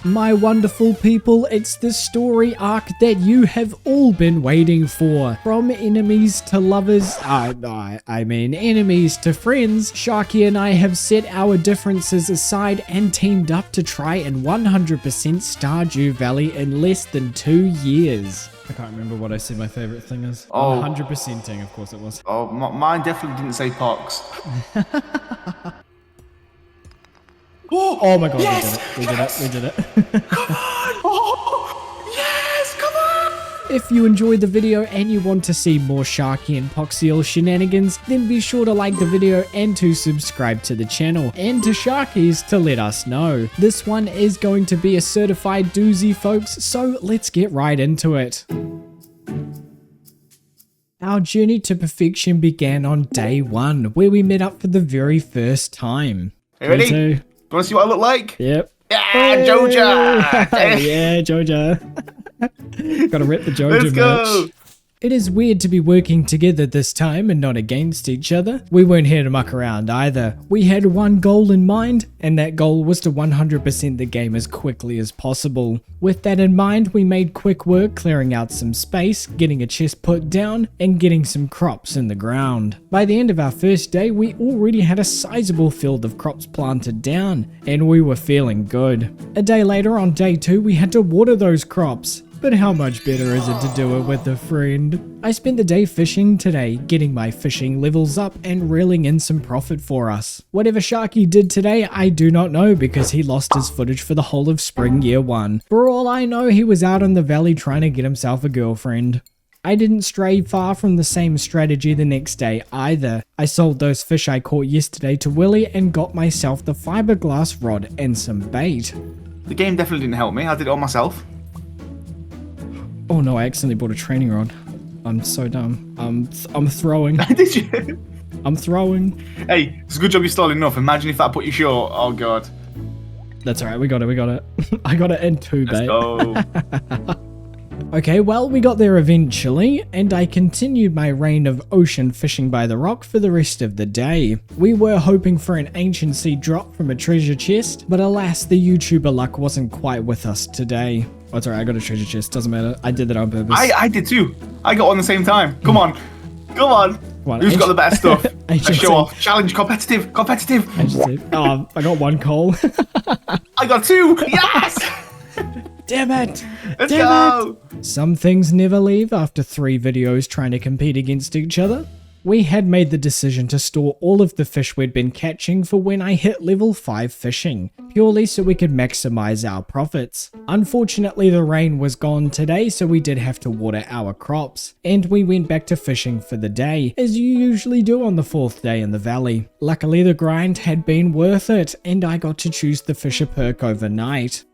My wonderful people, it's the story arc that you have all been waiting for. From enemies to lovers, I mean enemies to friends, Sharky and I have set our differences aside and teamed up to try and 100% Stardew Valley in less than 2 years. I can't remember what I said my favorite thing is. Oh. 100%ing, of course it was. Oh, mine definitely didn't say Pox. Oh my god, yes! we did it, we did it. Come on! Oh, yes, come on! If you enjoyed the video and you want to see more Sharky and Poxial shenanigans, then be sure to like the video and to subscribe to the channel, and to Sharkies to let us know. This one is going to be a certified doozy, folks, so let's get right into it. Our journey to perfection began on day 1, where we met up for the very first time. Hey, ready? You want to see what I look like? Yep. Yeah, hey! Joja! Yeah, Joja. Gotta rip the Joja Let's go! merch. It is weird to be working together this time and not against each other. We weren't here to muck around either. We had one goal in mind, and that goal was to 100% the game as quickly as possible. With that in mind, we made quick work clearing out some space, getting a chest put down, and getting some crops in the ground. By the end of our first day, we already had a sizable field of crops planted down, and we were feeling good. A day later, on day 2, we had to water those crops. But how much better is it to do it with a friend? I spent the day fishing today, getting my fishing levels up and reeling in some profit for us. Whatever Sharky did today, I do not know because he lost his footage for the whole of spring year 1. For all I know, he was out in the valley trying to get himself a girlfriend. I didn't stray far from the same strategy the next day either. I sold those fish I caught yesterday to Willie and got myself the fiberglass rod and some bait. The game definitely didn't help me, I did it all myself. Oh no, I accidentally bought a training rod. I'm so dumb. I'm throwing. Did you? I'm throwing. Hey, it's a good job you stole enough. Imagine if that put you short. Oh god. That's alright, we got it. I got it in 2 bait. Let's go. Okay, well, we got there eventually, and I continued my reign of ocean fishing by the rock for the rest of the day. We were hoping for an ancient seed drop from a treasure chest, but alas, the YouTuber luck wasn't quite with us today. Oh, it's alright, I got a treasure chest, doesn't matter. I did that on purpose. I did too. I got one the same time. Come on. Come on. Who's got the better stuff? Let's show off. Challenge, competitive. Oh, I got 1 coal. I got 2. Yes! Damn it! Let's go! Some things never leave after 3 videos trying to compete against each other. We had made the decision to store all of the fish we'd been catching for when I hit level 5 fishing, purely so we could maximize our profits. Unfortunately, the rain was gone today, so we did have to water our crops, and we went back to fishing for the day, as you usually do on the 4th day in the valley. Luckily, the grind had been worth it, and I got to choose the fisher perk overnight.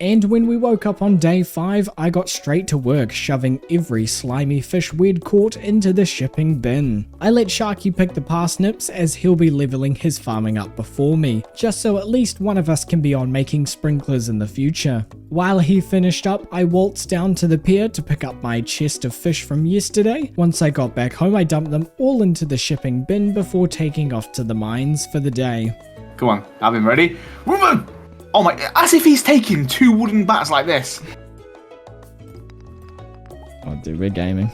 And when we woke up on day 5, I got straight to work shoving every slimy fish we'd caught into the shipping bin. I let Sharky pick the parsnips as he'll be leveling his farming up before me, just so at least one of us can be on making sprinklers in the future. While he finished up, I waltzed down to the pier to pick up my chest of fish from yesterday. Once I got back home, I dumped them all into the shipping bin before taking off to the mines for the day. Come on, have him ready. Woman! Oh my, as if he's taking 2 wooden bats like this. Oh dude, we're gaming.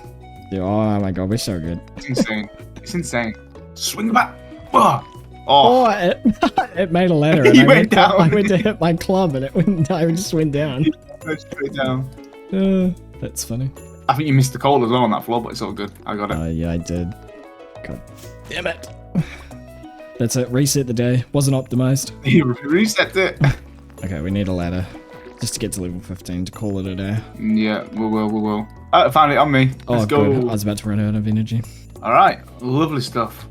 Dude, oh my god, we're so good. It's insane. It's insane. Swing the bat. Oh, it made a ladder and I went to hit my club and I just went down. It went straight down. That's funny. I think you missed the coal as well on that floor, but it's all good. I got it. Oh yeah, I did. God damn it. That's it, reset the day. Wasn't optimized. You reset it. Okay, we need a ladder. Just to get to level 15 to call it a day. Yeah, we will. I found it on me. Let's go. Good. I was about to run out of energy. Alright, lovely stuff.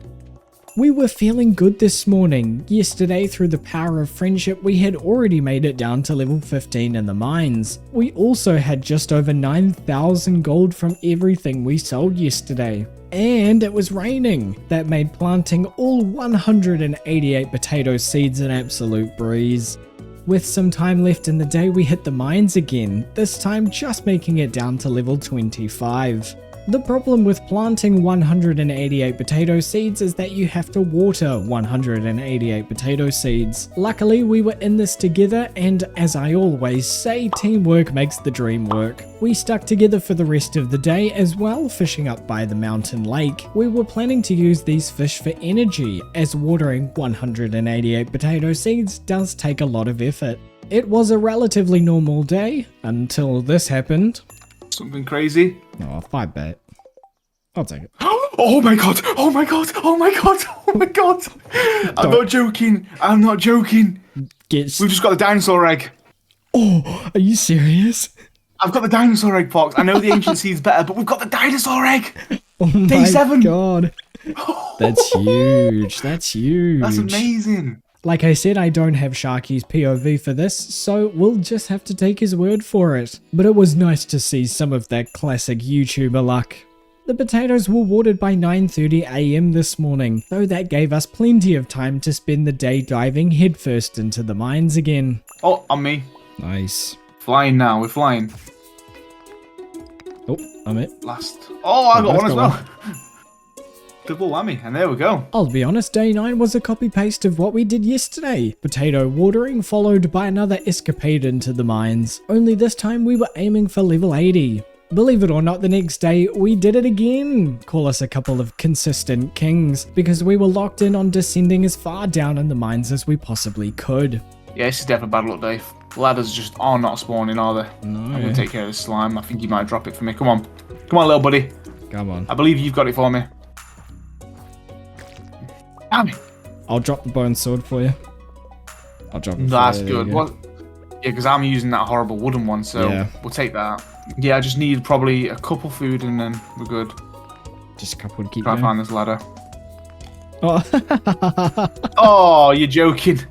We were feeling good this morning. Yesterday, through the power of friendship, we had already made it down to level 15 in the mines. We also had just over 9,000 gold from everything we sold yesterday. And it was raining. That made planting all 188 potato seeds an absolute breeze. With some time left in the day, we hit the mines again, this time just making it down to level 25. The problem with planting 188 potato seeds is that you have to water 188 potato seeds. Luckily, we were in this together, and as I always say, teamwork makes the dream work. We stuck together for the rest of the day as well, fishing up by the mountain lake. We were planning to use these fish for energy, as watering 188 potato seeds does take a lot of effort. It was a relatively normal day, until this happened. Something crazy? Oh, 5-bet. I'll take it. Oh my god! Oh my god! Oh my god! Oh my god! I'm not joking. I'm not joking. We've just got the dinosaur egg. Oh, are you serious? I've got the dinosaur egg, Fox. I know the ancient seed's better, but we've got the dinosaur egg. Oh Day 7. God. That's huge. That's huge. That's amazing. Like I said, I don't have Sharky's POV for this, so we'll just have to take his word for it. But it was nice to see some of that classic YouTuber luck. The potatoes were watered by 9:30 AM this morning, though that gave us plenty of time to spend the day diving headfirst into the mines again. Oh, on me. Nice. Flying now, we're flying. Oh, I'm it. Last. Oh, I got one as well. Double whammy, and there we go. I'll be honest, day 9 was a copy-paste of what we did yesterday. Potato watering followed by another escapade into the mines. Only this time we were aiming for level 80. Believe it or not, the next day we did it again. Call us a couple of consistent kings, because we were locked in on descending as far down in the mines as we possibly could. Yeah, this is definitely bad luck, Dave. Ladders just are not spawning, are they? No. I'm gonna take care of this slime. I think you might drop it for me. Come on. Come on, little buddy. Come on. I believe you've got it for me. Damn it. I'll drop the bone sword for you. I'll drop it. That's good. What? Yeah, because I'm using that horrible wooden one, so yeah. We'll take that. Yeah, I just need probably a couple food and then we're good. Just a couple to keep Try going. to find this ladder. Oh. Oh, you're joking.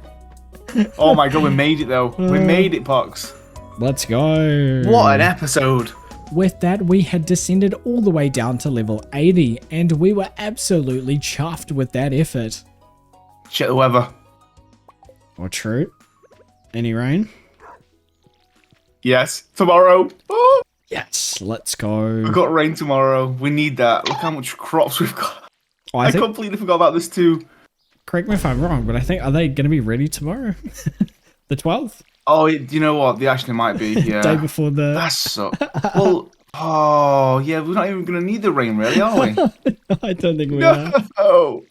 Oh my god, we made it though. We made it, Pox. Let's go. What an episode. With that, we had descended all the way down to level 80, and we were absolutely chuffed with that effort. Check the weather. Or true. Any rain? Yes, tomorrow. Oh. Yes, let's go. We've got rain tomorrow. We need that. Look how much crops we've got. Oh, I completely forgot about this too. Correct me if I'm wrong, but I think, are they going to be ready tomorrow? The 12th? Oh, you know what? They actually might be, yeah. Day before the... That's so... Well, oh, yeah, we're not even going to need the rain, really, are we? I don't think we are. No!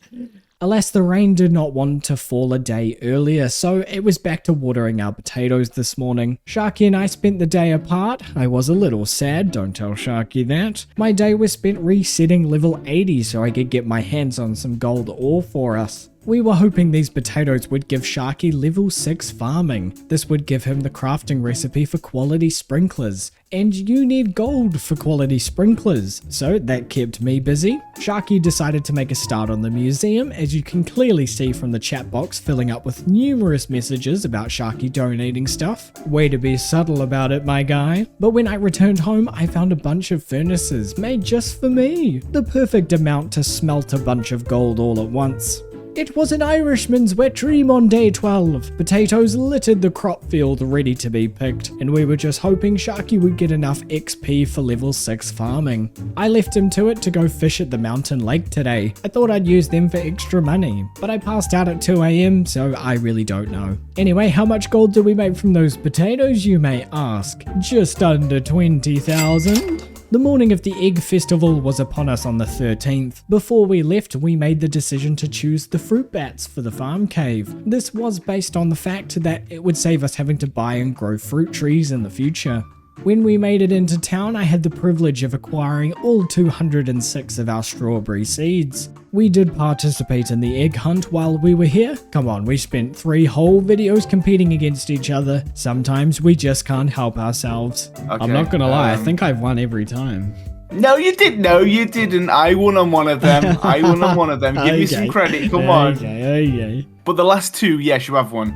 Alas, the rain did not want to fall a day earlier, so it was back to watering our potatoes this morning. Sharky and I spent the day apart. I was a little sad, don't tell Sharky that. My day was spent resetting level 80 so I could get my hands on some gold ore for us. We were hoping these potatoes would give Sharky level 6 farming. This would give him the crafting recipe for quality sprinklers. And you need gold for quality sprinklers, so that kept me busy. Sharky decided to make a start on the museum, as you can clearly see from the chat box filling up with numerous messages about Sharky donating stuff. Way to be subtle about it, my guy. But when I returned home, I found a bunch of furnaces made just for me. The perfect amount to smelt a bunch of gold all at once. It was an Irishman's wet dream on day 12. Potatoes littered the crop field ready to be picked, and we were just hoping Sharky would get enough XP for level 6 farming. I left him to it to go fish at the mountain lake today. I thought I'd use them for extra money, but I passed out at 2 AM, so I really don't know. Anyway, how much gold did we make from those potatoes, you may ask? Just under 20,000. The morning of the Egg Festival was upon us on the 13th. Before we left, we made the decision to choose the fruit bats for the farm cave. This was based on the fact that it would save us having to buy and grow fruit trees in the future. When we made it into town, I had the privilege of acquiring all 206 of our strawberry seeds. We did participate in the egg hunt while we were here. Come on, we spent 3 whole videos competing against each other. Sometimes we just can't help ourselves. Okay, I'm not gonna lie, I think I've won every time. No, you didn't. No, you didn't. I won on one of them. I won on one of them. Give me some credit. Come on. Okay. But the last 2, yes, you have won.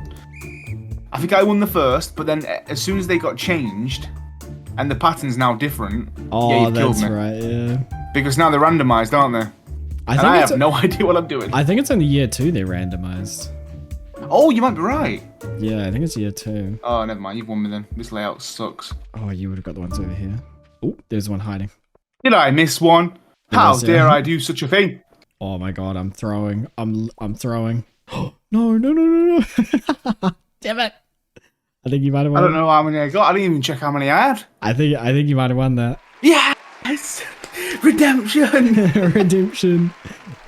I think I won the first, but then as soon as they got changed, and the pattern's now different. Oh, yeah, that's right, yeah. Because now they're randomized, aren't they? I have no idea what I'm doing. I think it's only year 2 they're randomized. Oh, you might be right. Yeah, I think it's year 2. Oh, never mind. You've won me then. This layout sucks. Oh, you would have got the ones over here. Oh, there's one hiding. Did I miss one? How miss it? dare I do such a thing? Oh my god, I'm throwing. I'm throwing. No. Damn it. I think you might have won. I don't know how many I got. I didn't even check how many I had. I think you might have won that. Yes! Redemption! Redemption.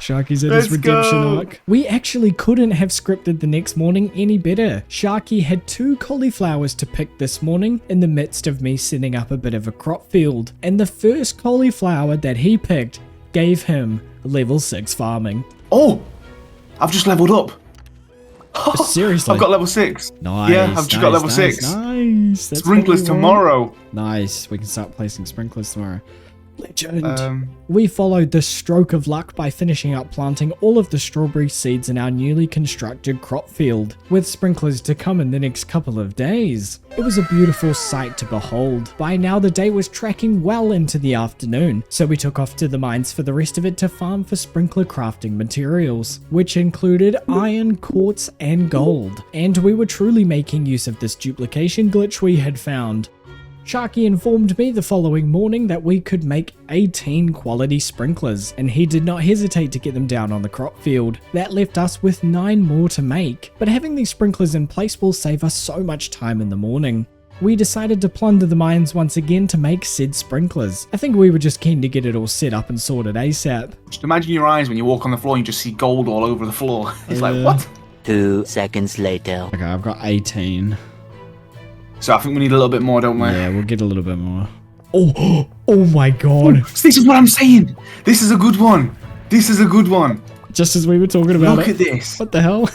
Sharky's in his redemption arc. We actually couldn't have scripted the next morning any better. Sharky had 2 cauliflowers to pick this morning in the midst of me setting up a bit of a crop field. And the first cauliflower that he picked gave him level 6 farming. Oh! I've just leveled up. Seriously? I've got level 6. Nice. Yeah, I've just got level 6. Nice. That's Sprinklers tomorrow. Nice. We can start placing sprinklers tomorrow. Legend. We followed this stroke of luck by finishing up planting all of the strawberry seeds in our newly constructed crop field, with sprinklers to come in the next couple of days. It was a beautiful sight to behold. By now the day was tracking well into the afternoon, so we took off to the mines for the rest of it to farm for sprinkler crafting materials, which included iron, quartz, and gold. And we were truly making use of this duplication glitch we had found. Sharky informed me the following morning that we could make 18 quality sprinklers, and he did not hesitate to get them down on the crop field. That left us with 9 more to make, but having these sprinklers in place will save us so much time in the morning. We decided to plunder the mines once again to make said sprinklers. I think we were just keen to get it all set up and sorted ASAP. Just imagine your eyes when you walk on the floor and you just see gold all over the floor. It's like, what? 2 seconds later. Okay, I've got 18. So I think we need a little bit more, don't we? Yeah, we'll get a little bit more. Oh my god. This is what I'm saying. This is a good one. This is a good one. Just as we were talking about Look it. at this. What the hell?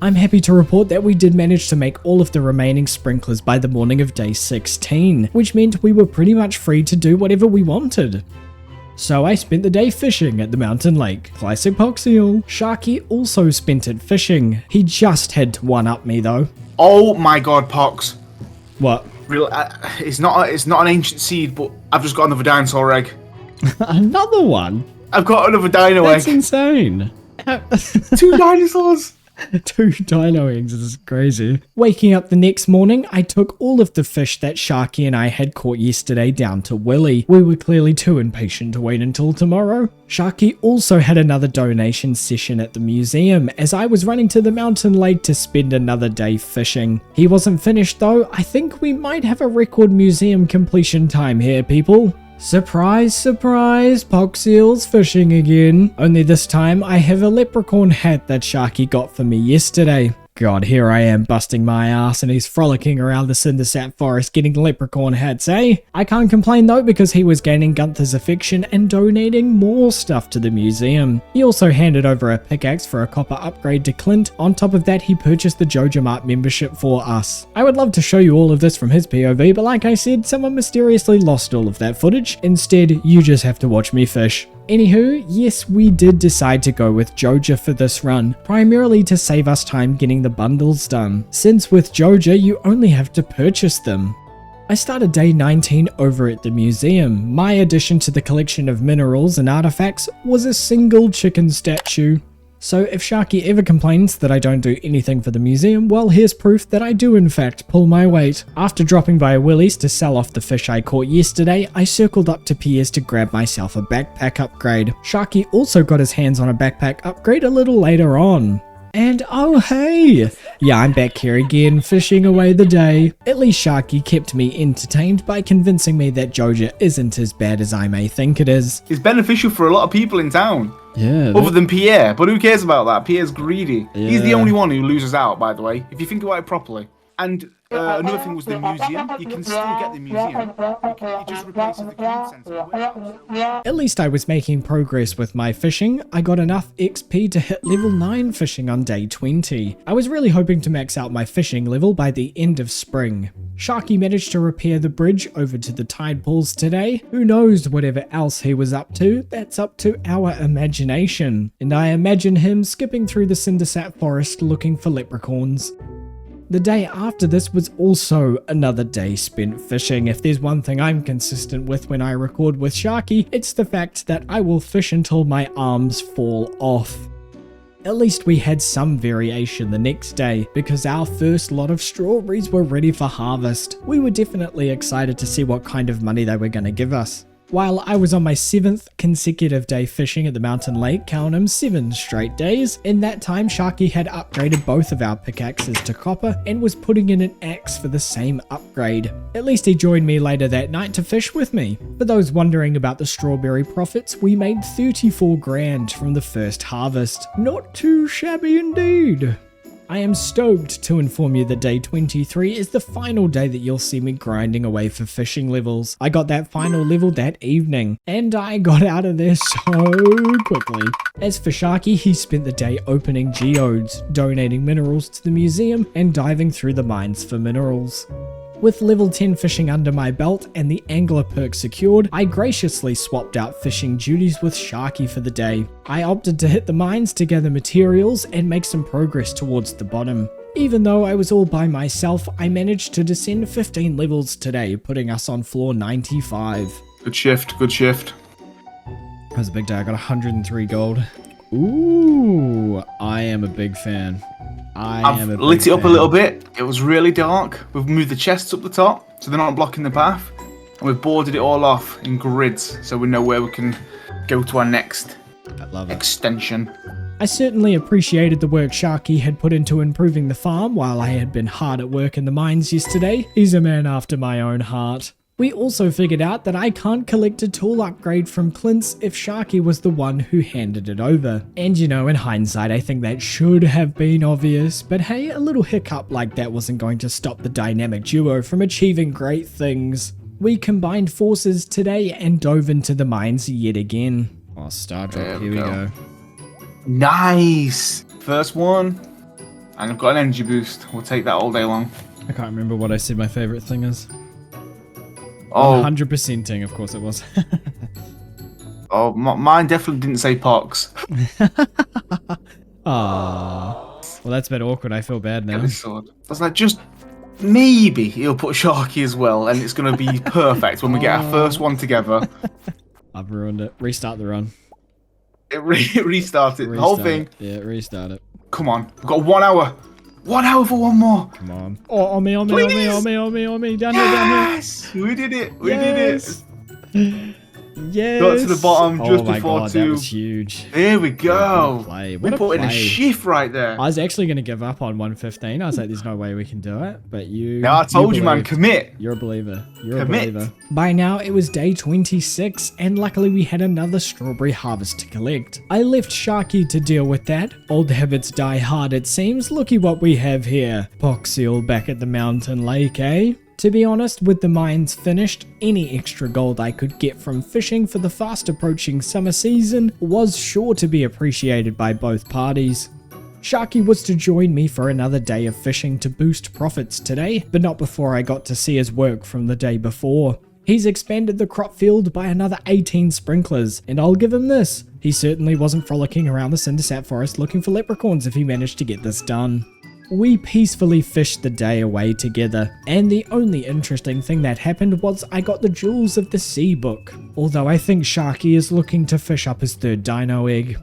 I'm happy to report that we did manage to make all of the remaining sprinklers by the morning of day 16, which meant we were pretty much free to do whatever we wanted. So I spent the day fishing at the mountain lake. Classic Poxial. Sharky also spent it fishing. He just had to one-up me though. Oh my god, Pox. What? It's not an ancient seed, but I've just got another dinosaur egg. Another one? I've got another dino That's egg. insane. 2 dinosaurs. 2 dino eggs is crazy. Waking up the next morning, I took all of the fish that Sharky and I had caught yesterday down to Willie. We were clearly too impatient to wait until tomorrow. Sharky also had another donation session at the museum as I was running to the mountain lake to spend another day fishing. He wasn't finished though. I think we might have a record museum completion time here, people. Surprise, surprise, Poxial's fishing again. Only this time I have a leprechaun hat that Sharky got for me yesterday. God, here I am busting my ass and he's frolicking around the Cindersap forest getting leprechaun hats, eh? I can't complain though because he was gaining Gunther's affection and donating more stuff to the museum. He also handed over a pickaxe for a copper upgrade to Clint. On top of that, he purchased the Jojo Mart membership for us. I would love to show you all of this from his POV, but like I said, someone mysteriously lost all of that footage. Instead, you just have to watch me fish. Anywho, yes, we did decide to go with Joja for this run, primarily to save us time getting the bundles done, since with Joja you only have to purchase them. I started day 19 over at the museum. My addition to the collection of minerals and artifacts was a single chicken statue. So if Sharky ever complains that I don't do anything for the museum, well here's proof that I do in fact pull my weight. After dropping by Willie's to sell off the fish I caught yesterday, I circled up to Pierre's to grab myself a backpack upgrade. Sharky also got his hands on a backpack upgrade a little later on. And oh hey! Yeah, I'm back here again, fishing away the day. At least Sharky kept me entertained by convincing me that Joja isn't as bad as I may think it is. It's beneficial for a lot of people in town. Yeah. Other than Pierre, but who cares about that? Pierre's greedy. Yeah. He's the only one who loses out, by the way, if you think about it properly. And another thing was the museum. You can still get the museum. It just replaces the command center. At least I was making progress with my fishing. I got enough XP to hit level 9 fishing on day 20. I was really hoping to max out my fishing level by the end of spring. Sharky managed to repair the bridge over to the tide pools today. Who knows whatever else he was up to? That's up to our imagination. And I imagine him skipping through the Cindersap forest looking for leprechauns. The day after this was also another day spent fishing. If there's one thing I'm consistent with when I record with Sharky, it's the fact that I will fish until my arms fall off. At least we had some variation the next day, because our first lot of strawberries were ready for harvest. We were definitely excited to see what kind of money they were going to give us. While I was on my 7th consecutive day fishing at the mountain lake, count 'em 7 straight days, in that time Sharky had upgraded both of our pickaxes to copper and was putting in an axe for the same upgrade. At least he joined me later that night to fish with me. For those wondering about the strawberry profits, we made 34 grand from the first harvest. Not too shabby indeed. I am stoked to inform you that day 23 is the final day that you'll see me grinding away for fishing levels. I got that final level that evening, and I got out of there so quickly. As for Sharky, he spent the day opening geodes, donating minerals to the museum, and diving through the mines for minerals. With level 10 fishing under my belt and the angler perk secured, I graciously swapped out fishing duties with Sharky for the day. I opted to hit the mines to gather materials and make some progress towards the bottom. Even though I was all by myself, I managed to descend 15 levels today, putting us on floor 95. Good shift, good shift. That was a big day. I got 103 gold. Ooh, I am a big fan. I've lit it up a little bit. It was really dark. We've moved the chests up the top so they're not blocking the path. And we've boarded it all off in grids so we know where we can go to our next extension. I certainly appreciated the work Sharky had put into improving the farm while I had been hard at work in the mines yesterday. He's a man after my own heart. We also figured out that I can't collect a tool upgrade from Clint's if Sharky was the one who handed it over. And you know, in hindsight, I think that should have been obvious, but hey, a little hiccup like that wasn't going to stop the dynamic duo from achieving great things. We combined forces today and dove into the mines yet again. Oh, star drop, here we go. Nice! First one, and I've got an energy boost. We'll take that all day long. I can't remember what I said my favorite thing is. Oh, 100%ing, of course it was. oh, mine definitely didn't say Pox. Aww. Well, that's a bit awkward. I feel bad now. I was like, just maybe he'll put Sharky as well, and it's going to be perfect when we get our first one together. I've ruined it. Restart the run. It restarted. The whole thing. Yeah, restart it. Come on. We've got 1 hour. 1 hour for one more. Come on. Oh, on me. Down here, down here. Yes! We did it. We did it. Yes. Got to the bottom just before before 2. That was huge. There we go. We put in a shift right there. I was actually going to give up on 115. I was like, there's no way we can do it. But you... No, I told you, man. Commit. You're a believer. You're a believer. By now, it was day 26, and luckily we had another strawberry harvest to collect. I left Sharky to deal with that. Old habits die hard, it seems. Looky what we have here. Poxial back at the mountain lake, eh? To be honest, with the mines finished, any extra gold I could get from fishing for the fast approaching summer season was sure to be appreciated by both parties. Sharky was to join me for another day of fishing to boost profits today, but not before I got to see his work from the day before. He's expanded the crop field by another 18 sprinklers, and I'll give him this. He certainly wasn't frolicking around the Cindersap forest looking for leprechauns if he managed to get this done. We peacefully fished the day away together, and the only interesting thing that happened was I got the Jewels of the Sea book, although I think Sharky is looking to fish up his 3rd dino egg.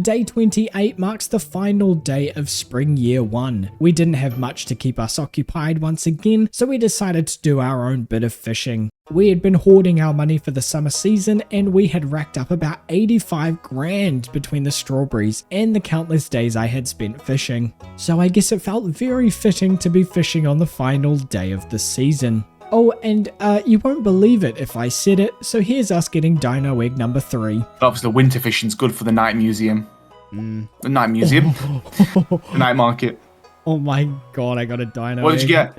Day 28 marks the final day of spring year 1. We didn't have much to keep us occupied once again, so we decided to do our own bit of fishing. We had been hoarding our money for the summer season, and we had racked up about 85 grand between the strawberries and the countless days I had spent fishing. So I guess it felt very fitting to be fishing on the final day of the season. Oh, and you won't believe it if I said it, so here's us getting dino egg number 3. Obviously, the winter fishing's good for the night museum. The night museum? The night market. Oh my god, I got a dino egg. What did you get?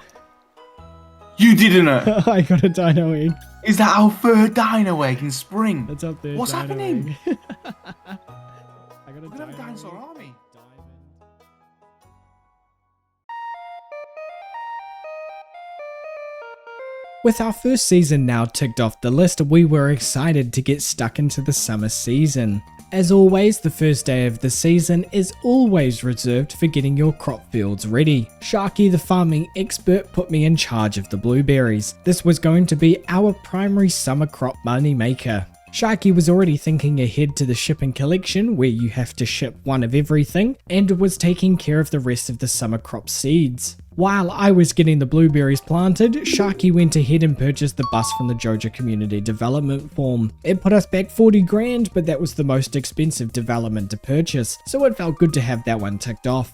You didn't it? I got a dino egg. Is that our 3rd dino egg in spring? That's up there. What's happening? I got a dinosaur army. With our first season now ticked off the list, we were excited to get stuck into the summer season. As always, the first day of the season is always reserved for getting your crop fields ready. Sharky, the farming expert, put me in charge of the blueberries. This was going to be our primary summer crop money maker. Sharky was already thinking ahead to the shipping collection, where you have to ship one of everything, and was taking care of the rest of the summer crop seeds. While I was getting the blueberries planted, Sharky went ahead and purchased the bus from the Joja Community Development Form. It put us back 40 grand, but that was the most expensive development to purchase, so it felt good to have that one ticked off.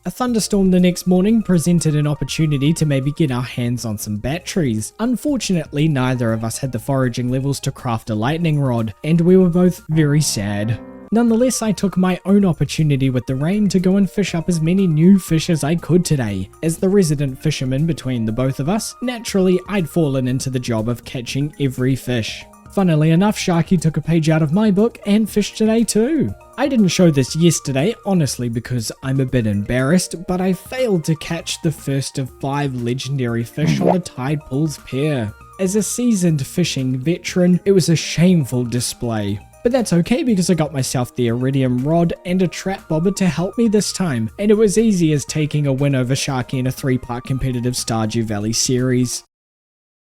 A thunderstorm the next morning presented an opportunity to maybe get our hands on some batteries. Unfortunately, neither of us had the foraging levels to craft a lightning rod, and we were both very sad. Nonetheless, I took my own opportunity with the rain to go and fish up as many new fish as I could today. As the resident fisherman between the both of us, naturally I'd fallen into the job of catching every fish. Funnily enough, Sharky took a page out of my book and fished today too. I didn't show this yesterday, honestly because I'm a bit embarrassed, but I failed to catch the first of 5 legendary fish on the tide pools pair. As a seasoned fishing veteran, it was a shameful display. But that's okay because I got myself the iridium rod and a trap bobber to help me this time, and it was easy as taking a win over Sharky in a 3-part competitive Stardew Valley series.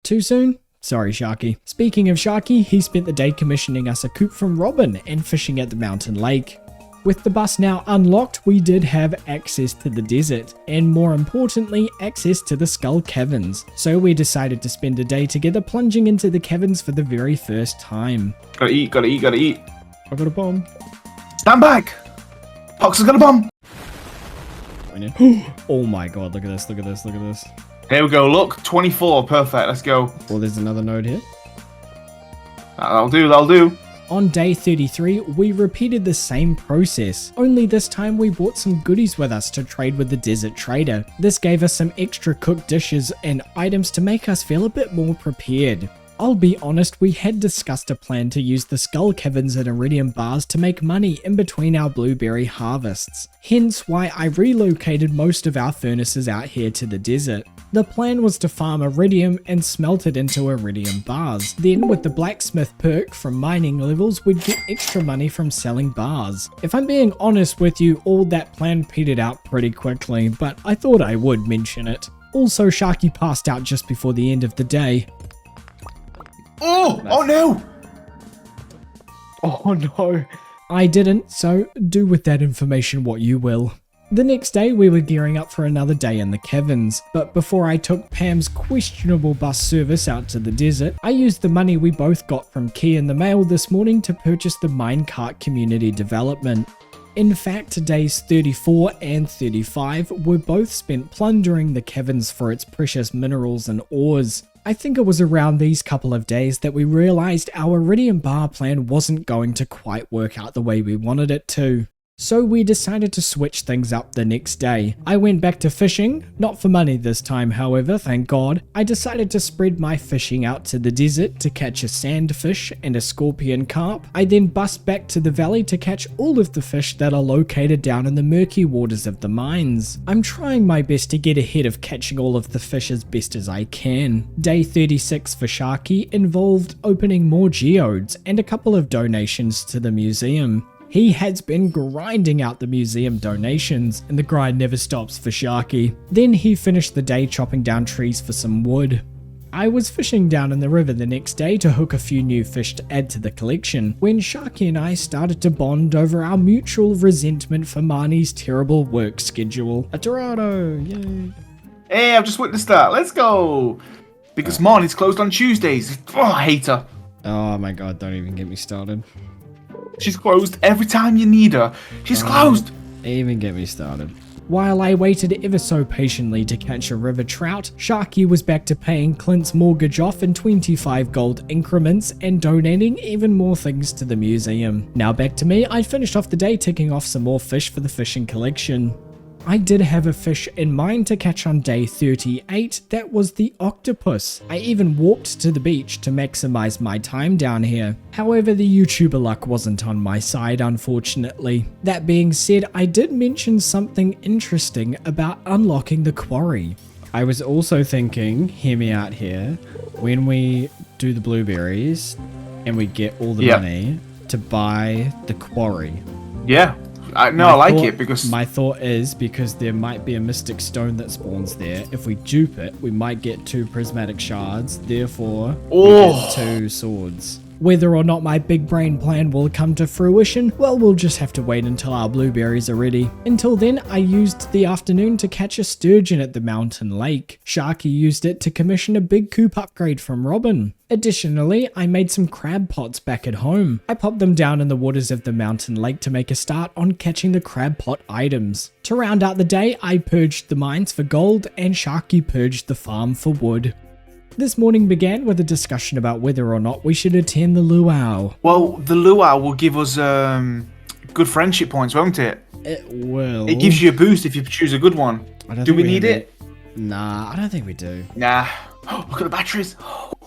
Too soon? Sorry, Sharky. Speaking of Sharky, he spent the day commissioning us a coop from Robin and fishing at the mountain lake. With the bus now unlocked, we did have access to the desert, and more importantly, access to the Skull Caverns. So we decided to spend a day together plunging into the caverns for the very first time. Gotta eat, gotta eat, gotta eat. I got a bomb. Stand back! Poxial's got a bomb! Oh my god, look at this, look at this, look at this. Here we go, look. 24, perfect, let's go. Oh, there's another node here. That'll do, that'll do. On day 33, we repeated the same process, only this time we brought some goodies with us to trade with the desert trader. This gave us some extra cooked dishes and items to make us feel a bit more prepared. I'll be honest, we had discussed a plan to use the Skull Caverns and Iridium bars to make money in between our blueberry harvests, hence why I relocated most of our furnaces out here to the desert. The plan was to farm Iridium and smelt it into Iridium bars. Then with the blacksmith perk from mining levels, we'd get extra money from selling bars. If I'm being honest with you, all that plan petered out pretty quickly, but I thought I would mention it. Also, Sharky passed out just before the end of the day. Oh! Oh no! Oh no. I didn't, so do with that information what you will. The next day we were gearing up for another day in the caverns, but before I took Pam's questionable bus service out to the desert, I used the money we both got from Key in the mail this morning to purchase the minecart community development. In fact, days 34 and 35 were both spent plundering the caverns for its precious minerals and ores. I think it was around these couple of days that we realized our Iridium bar plan wasn't going to quite work out the way we wanted it to. So we decided to switch things up the next day. I went back to fishing, not for money this time however, thank God. I decided to spread my fishing out to the desert to catch a sandfish and a scorpion carp. I then bust back to the valley to catch all of the fish that are located down in the murky waters of the mines. I'm trying my best to get ahead of catching all of the fish as best as I can. Day 36 for Sharky involved opening more geodes and a couple of donations to the museum. He has been grinding out the museum donations, and the grind never stops for Sharky. Then he finished the day chopping down trees for some wood. I was fishing down in the river the next day to hook a few new fish to add to the collection, when Sharky and I started to bond over our mutual resentment for Marnie's terrible work schedule. A Dorado, yay. Hey, I've just witnessed that, let's go! Because Marnie's closed on Tuesdays. Oh, I hate her. Oh my god, don't even get me started. She's closed every time you need her. She's closed! Even get me started. While I waited ever so patiently to catch a river trout, Sharky was back to paying Clint's mortgage off in 25 gold increments and donating even more things to the museum. Now back to me, I finished off the day ticking off some more fish for the fishing collection. I did have a fish in mind to catch on day 38, that was the octopus. I even walked to the beach to maximize my time down here. However, the YouTuber luck wasn't on my side, unfortunately. That being said, I did mention something interesting about unlocking the quarry. I was also thinking, hear me out here, when we do the blueberries and we get all the money to buy the quarry. Yeah. I like it because... My thought is, because there might be a mystic stone that spawns there, if we dupe it, we might get 2 prismatic shards, therefore we get 2 swords. Whether or not my big brain plan will come to fruition, well, we'll just have to wait until our blueberries are ready. Until then, I used the afternoon to catch a sturgeon at the mountain lake. Sharky used it to commission a big coop upgrade from Robin. Additionally, I made some crab pots back at home. I popped them down in the waters of the mountain lake to make a start on catching the crab pot items. To round out the day, I purged the mines for gold and Sharky purged the farm for wood. This morning began with a discussion about whether or not we should attend the luau. Well, the luau will give us good friendship points, won't it? It will. It gives you a boost if you choose a good one. Do we need it? Nah, I don't think we do. Nah. Look at the batteries.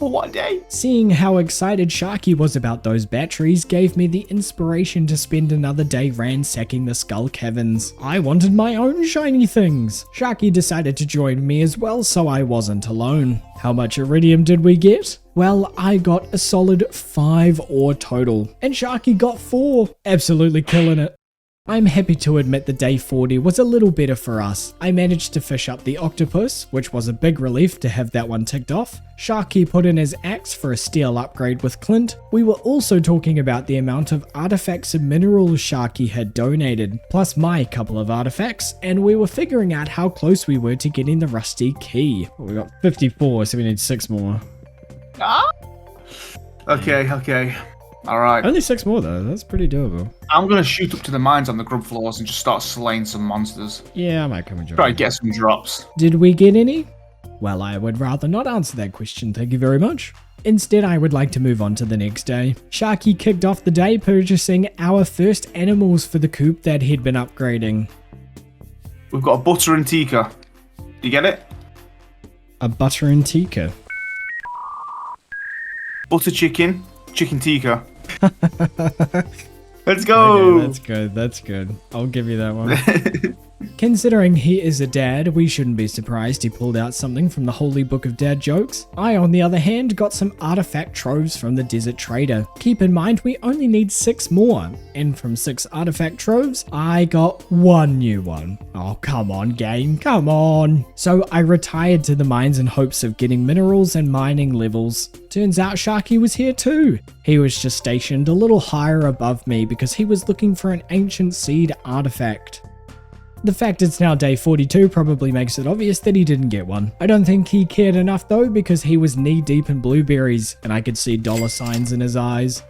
One day. Seeing how excited Sharky was about those batteries gave me the inspiration to spend another day ransacking the skull caverns. I wanted my own shiny things. Sharky decided to join me as well, so I wasn't alone. How much iridium did we get? Well, I got a solid 5 ore total, and Sharky got 4. Absolutely killing it. I'm happy to admit that day 40 was a little better for us. I managed to fish up the octopus, which was a big relief to have that one ticked off. Sharky put in his axe for a steel upgrade with Clint. We were also talking about the amount of artifacts and minerals Sharky had donated, plus my couple of artifacts, and we were figuring out how close we were to getting the rusty key. We got 54, so we need 6 more. Okay. Alright. Only 6 more though, that's pretty doable. I'm going to shoot up to the mines on the grub floors and just start slaying some monsters. Yeah, I might come and join. Try to get some drops. Did we get any? Well, I would rather not answer that question, thank you very much. Instead, I would like to move on to the next day. Sharky kicked off the day purchasing our first animals for the coop that he'd been upgrading. We've got a butter and tikka. You get it? A butter and tikka. Butter chicken, chicken tikka. Let's go! Okay, that's good. I'll give you that one. Considering he is a dad, we shouldn't be surprised he pulled out something from the holy book of dad jokes. I, on the other hand, got some artifact troves from the desert trader. Keep in mind, we only need 6 more, and from 6 artifact troves, I got 1 new one. Oh, come on, game, come on. So I retired to the mines in hopes of getting minerals and mining levels. Turns out Sharky was here too. He was just stationed a little higher above me because he was looking for an ancient seed artifact. The fact it's now day 42 probably makes it obvious that he didn't get one. I don't think he cared enough though, because he was knee deep in blueberries and I could see dollar signs in his eyes.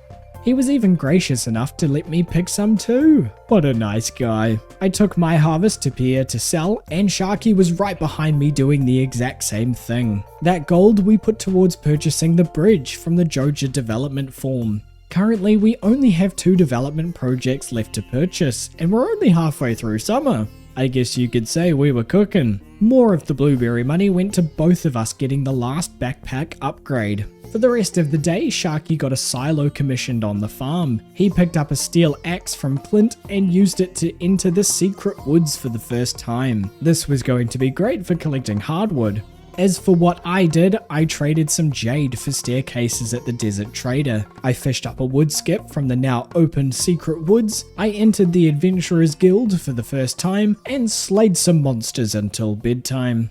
He was even gracious enough to let me pick some too. What a nice guy. I took my harvest to Pierre to sell, and Sharky was right behind me doing the exact same thing. That gold we put towards purchasing the bridge from the Joja development form. Currently, we only have 2 development projects left to purchase, and we're only halfway through summer. I guess you could say we were cooking. More of the blueberry money went to both of us getting the last backpack upgrade. For the rest of the day, Sharky got a silo commissioned on the farm. He picked up a steel axe from Clint and used it to enter the secret woods for the first time. This was going to be great for collecting hardwood. As for what I did, I traded some jade for staircases at the desert trader. I fished up a wood skip from the now opened secret woods. I entered the Adventurers Guild for the first time and slayed some monsters until bedtime.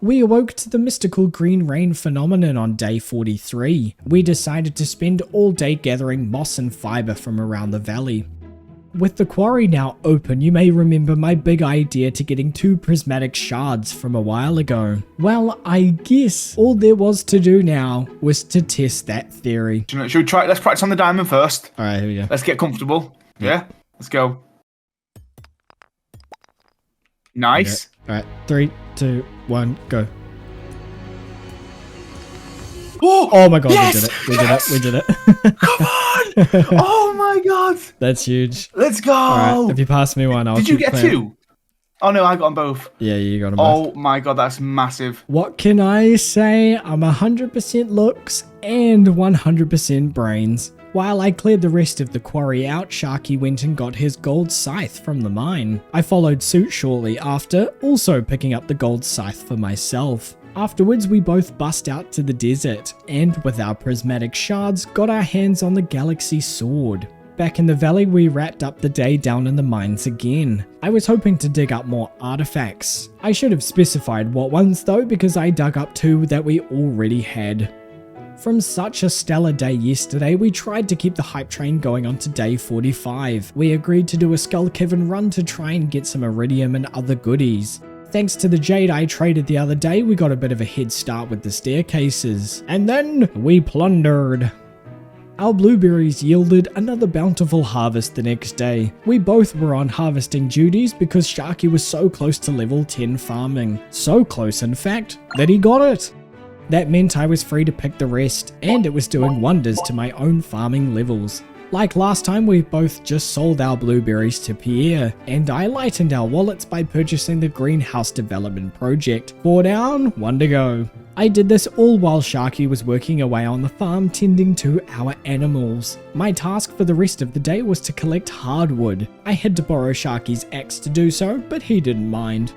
We awoke to the mystical green rain phenomenon on day 43. We decided to spend all day gathering moss and fiber from around the valley. With the quarry now open, you may remember my big idea to getting 2 prismatic shards from a while ago. Well, I guess all there was to do now was to test that theory. Should we try? Let's practice on the diamond first. Alright, here we go. Let's get comfortable. Yeah? Let's go. Nice. Okay. Alright, 3, 2, 1, go. Oh my god, yes! we did it. Come on! Oh my god! That's huge. Let's go! Alright, if you pass me one, I'll Did you keep get playing. 2? Oh no, I got them both. Yeah, you got them both. Oh my god, that's massive. What can I say? I'm 100% looks and 100% brains. While I cleared the rest of the quarry out, Sharky went and got his gold scythe from the mine. I followed suit shortly after, also picking up the gold scythe for myself. Afterwards, we both bust out to the desert, and with our prismatic shards, got our hands on the galaxy sword. Back in the valley, we wrapped up the day down in the mines again. I was hoping to dig up more artifacts. I should have specified what ones though, because I dug up 2 that we already had. From such a stellar day yesterday, we tried to keep the hype train going on to day 45. We agreed to do a Skull Cavern run to try and get some iridium and other goodies. Thanks to the jade I traded the other day, we got a bit of a head start with the staircases. And then we plundered. Our blueberries yielded another bountiful harvest the next day. We both were on harvesting duties because Sharky was so close to level 10 farming. So close, in fact, that he got it. That meant I was free to pick the rest, and it was doing wonders to my own farming levels. Like last time, we both just sold our blueberries to Pierre, and I lightened our wallets by purchasing the greenhouse development project. 4 down, 1 to go. I did this all while Sharky was working away on the farm tending to our animals. My task for the rest of the day was to collect hardwood. I had to borrow Sharky's axe to do so, but he didn't mind.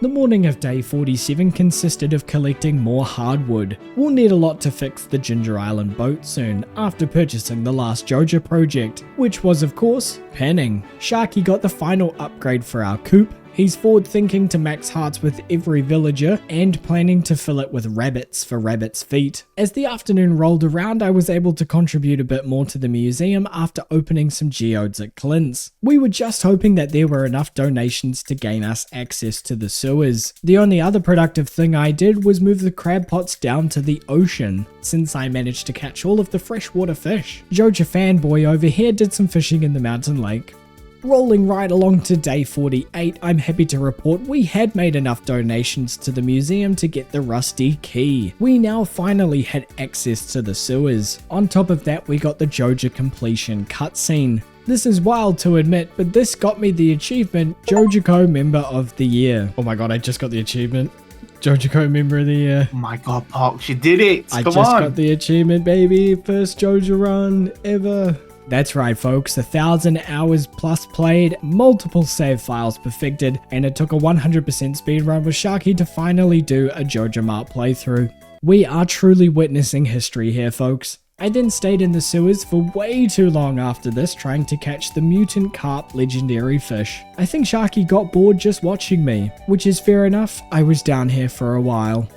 The morning of day 47 consisted of collecting more hardwood. We'll need a lot to fix the Ginger Island boat soon, after purchasing the last Joja project, which was of course, penning. Sharky got the final upgrade for our coop. He's forward thinking to max hearts with every villager and planning to fill it with rabbits for rabbits' feet. As the afternoon rolled around, I was able to contribute a bit more to the museum after opening some geodes at Clint's. We were just hoping that there were enough donations to gain us access to the sewers. The only other productive thing I did was move the crab pots down to the ocean, since I managed to catch all of the freshwater fish. Joja fanboy over here did some fishing in the mountain lake. Rolling right along to day 48, I'm happy to report we had made enough donations to the museum to get the rusty key. We now finally had access to the sewers. On top of that, we got the Joja completion cutscene. This is wild to admit, but this got me the achievement Jojaco Member of the Year. Oh my god, I just got the achievement. Jojaco Member of the Year. Oh my god, Pox, you did it! I Come just on. got the achievement, baby. First Joja run ever. That's right folks, 1,000 hours plus played, multiple save files perfected, and it took a 100% speedrun with Sharky to finally do a Joja Mart playthrough. We are truly witnessing history here folks. I then stayed in the sewers for way too long after this trying to catch the mutant carp legendary fish. I think Sharky got bored just watching me, which is fair enough, I was down here for a while.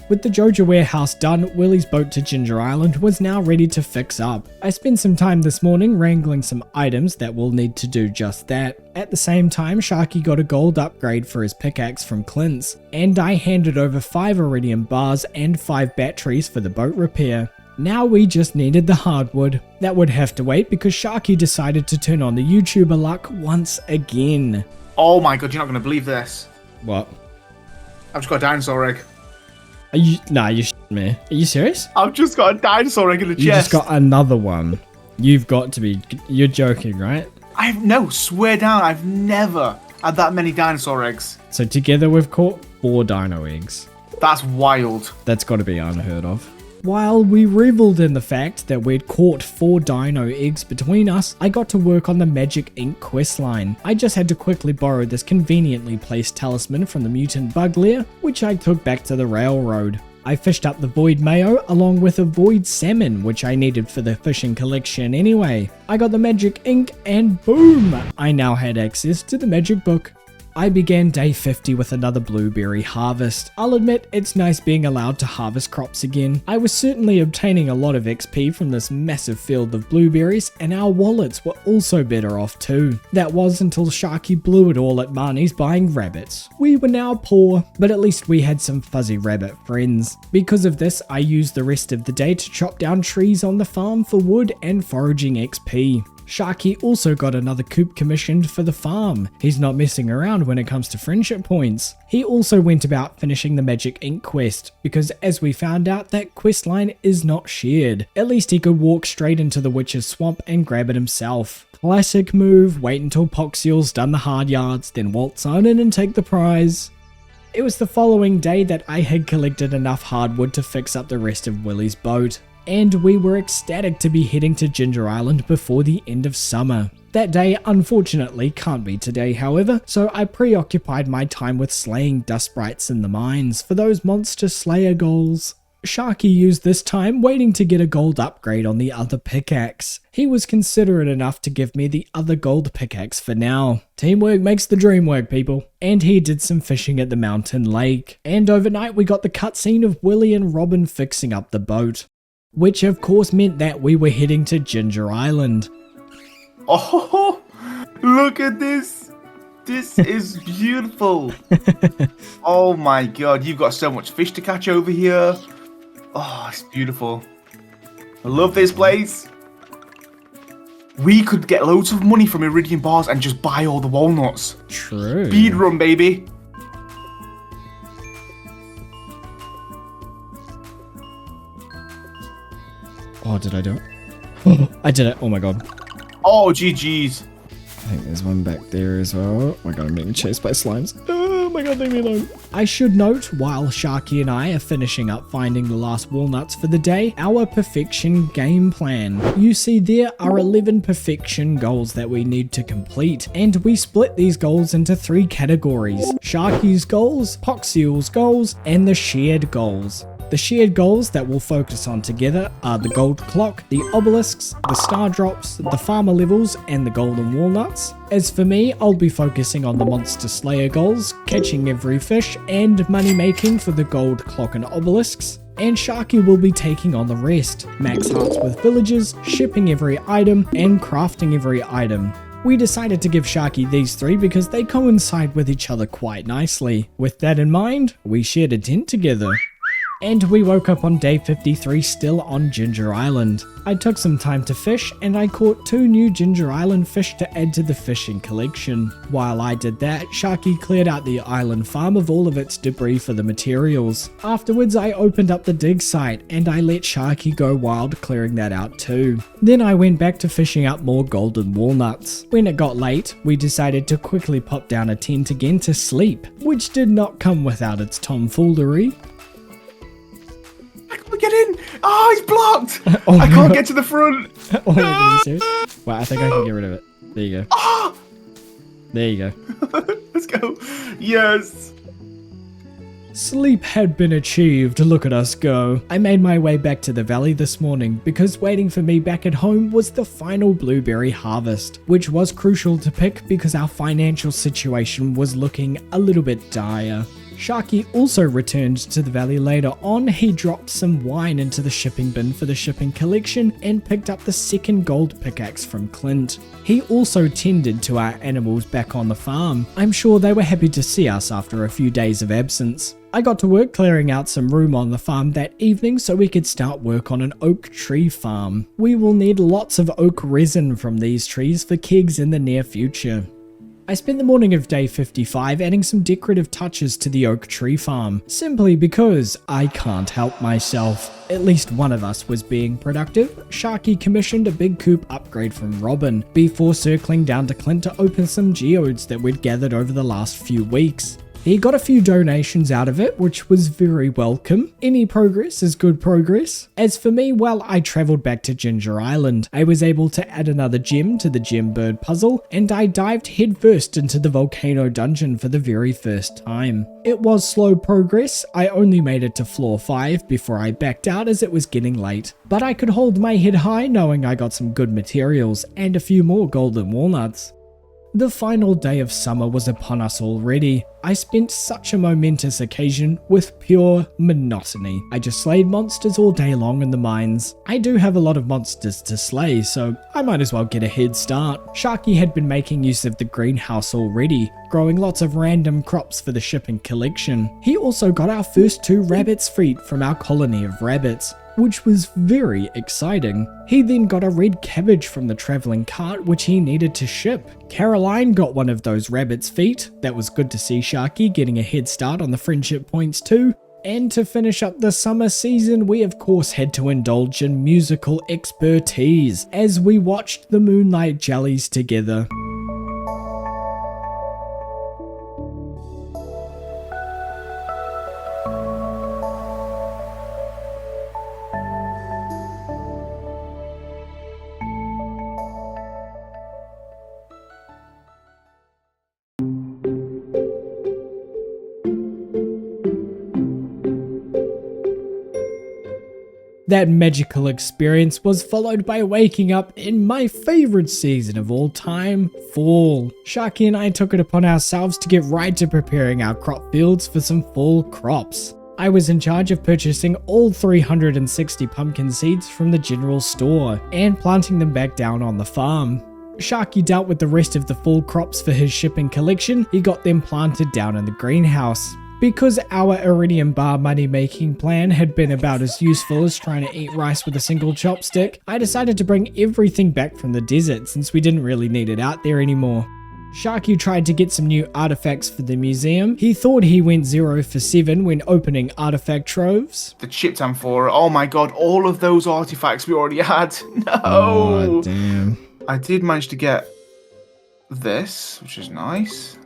With the Joja warehouse done, Willie's boat to Ginger Island was now ready to fix up. I spent some time this morning wrangling some items that will need to do just that. At the same time, Sharky got a gold upgrade for his pickaxe from Clint's, and I handed over 5 iridium bars and 5 batteries for the boat repair. Now we just needed the hardwood. That would have to wait because Sharky decided to turn on the YouTuber luck once again. Oh my god, you're not going to believe this. What? I've just got a dinosaur egg. Nah, you shitting me. Are you serious? I've just got a dinosaur egg in the chest. You just got another one. You've got to be... You're joking, right? No, swear down, I've never had that many dinosaur eggs. So together we've caught 4 dino eggs. That's wild. That's got to be unheard of. While we reveled in the fact that we'd caught 4 dino eggs between us, I got to work on the Magic Ink questline. I just had to quickly borrow this conveniently placed talisman from the mutant bug lair, which I took back to the railroad. I fished up the void mayo along with a void salmon, which I needed for the fishing collection anyway. I got the magic ink and boom! I now had access to the magic book. I began day 50 with another blueberry harvest. I'll admit, it's nice being allowed to harvest crops again. I was certainly obtaining a lot of XP from this massive field of blueberries, and our wallets were also better off too. That was until Sharky blew it all at Marnie's buying rabbits. We were now poor, but at least we had some fuzzy rabbit friends. Because of this, I used the rest of the day to chop down trees on the farm for wood and foraging XP. Sharky also got another coop commissioned for the farm. He's not messing around when it comes to friendship points. He also went about finishing the Magic Ink quest, because as we found out, that quest line is not shared. At least he could walk straight into the witch's swamp and grab it himself. Classic move, wait until Poxial's done the hard yards, then waltz on in and take the prize. It was the following day that I had collected enough hardwood to fix up the rest of Willie's boat. And we were ecstatic to be heading to Ginger Island before the end of summer. That day unfortunately can't be today however, so I preoccupied my time with slaying dust sprites in the mines for those monster slayer goals. Sharky used this time waiting to get a gold upgrade on the other pickaxe. He was considerate enough to give me the other gold pickaxe for now. Teamwork makes the dream work, people. And he did some fishing at the mountain lake. And overnight we got the cutscene of Willie and Robin fixing up the boat. which of course meant that we were heading to Ginger Island. Oh, look at this. This is beautiful. Oh my god, you've got so much fish to catch over here. Oh, it's beautiful. I love this place. We could get loads of money from Iridium bars and just buy all the walnuts. True. Speed run, baby. Oh, did I do it? I did it. Oh my god. Oh, GG's. I think there's one back there as well. Oh my god, I'm being chased by slimes. Oh my god, leave me alone. I should note, while Sharky and I are finishing up finding the last walnuts for the day, our perfection game plan. You see, there are 11 perfection goals that we need to complete, and we split these goals into 3 categories: Sharky's goals, Poxial's goals, and the shared goals. The shared goals that we'll focus on together are the gold clock, the obelisks, the star drops, the farmer levels, and the golden walnuts. As for me, I'll be focusing on the monster slayer goals, catching every fish, and money making for the gold clock and obelisks. And Sharky will be taking on the rest: max hearts with villagers, shipping every item, and crafting every item. We decided to give Sharky these 3 because they coincide with each other quite nicely. With that in mind, we shared a tent together. And we woke up on day 53 still on Ginger Island. I took some time to fish, and I caught 2 new Ginger Island fish to add to the fishing collection. While I did that, Sharky cleared out the island farm of all of its debris for the materials. Afterwards, I opened up the dig site, and I let Sharky go wild clearing that out too. Then I went back to fishing up more golden walnuts. When it got late, we decided to quickly pop down a tent again to sleep, which did not come without its tomfoolery. I can't get in. Oh, he's blocked. Oh, I can't get to the front. Oh my god, are you serious? Wow, I think I can get rid of it. There you go. Oh, There you go. let's go. Yes. Sleep had been achieved, look at us go. I made my way back to the valley this morning because waiting for me back at home was the final blueberry harvest, which was crucial to pick because our financial situation was looking a little bit dire. Sharky also returned to the valley later on. He dropped some wine into the shipping bin for the shipping collection and picked up the 2nd gold pickaxe from Clint. He also tended to our animals back on the farm. I'm sure they were happy to see us after a few days of absence. I got to work clearing out some room on the farm that evening so we could start work on an oak tree farm. We will need lots of oak resin from these trees for kegs in the near future. I spent the morning of day 55 adding some decorative touches to the oak tree farm, simply because I can't help myself. At least one of us was being productive. Sharky commissioned a big coop upgrade from Robin, before circling down to Clint to open some geodes that we'd gathered over the last few weeks. He got a few donations out of it, which was very welcome. Any progress is good progress. As for me, well, I travelled back to Ginger Island. I was able to add another gem to the gem bird puzzle, and I dived headfirst into the volcano dungeon for the very first time. It was slow progress. I only made it to floor 5 before I backed out as it was getting late. But I could hold my head high knowing I got some good materials and a few more golden walnuts. The final day of summer was upon us already. I spent such a momentous occasion with pure monotony. I just slayed monsters all day long in the mines. I do have a lot of monsters to slay, so I might as well get a head start. Sharky had been making use of the greenhouse already, growing lots of random crops for the shipping collection. He also got our first 2 rabbits' feet from our colony of rabbits, which was very exciting. He then got a red cabbage from the travelling cart which he needed to ship. Caroline got one of those rabbit's feet. That was good to see Sharky getting a head start on the friendship points too. And to finish up the summer season, we of course had to indulge in musical expertise as we watched the Moonlight Jellies together. That magical experience was followed by waking up in my favourite season of all time, fall. Sharky and I took it upon ourselves to get right to preparing our crop fields for some fall crops. I was in charge of purchasing all 360 pumpkin seeds from the general store and planting them back down on the farm. Sharky dealt with the rest of the fall crops for his shipping collection. He got them planted down in the greenhouse. Because our iridium bar money making plan had been about as useful as trying to eat rice with a single chopstick, I decided to bring everything back from the desert since we didn't really need it out there anymore. Sharky tried to get some new artifacts for the museum. He thought he went 0 for 7 when opening artifact troves. The chip amphora, oh my god, all of those artifacts we already had. No! Oh, damn. I did manage to get this, which is nice.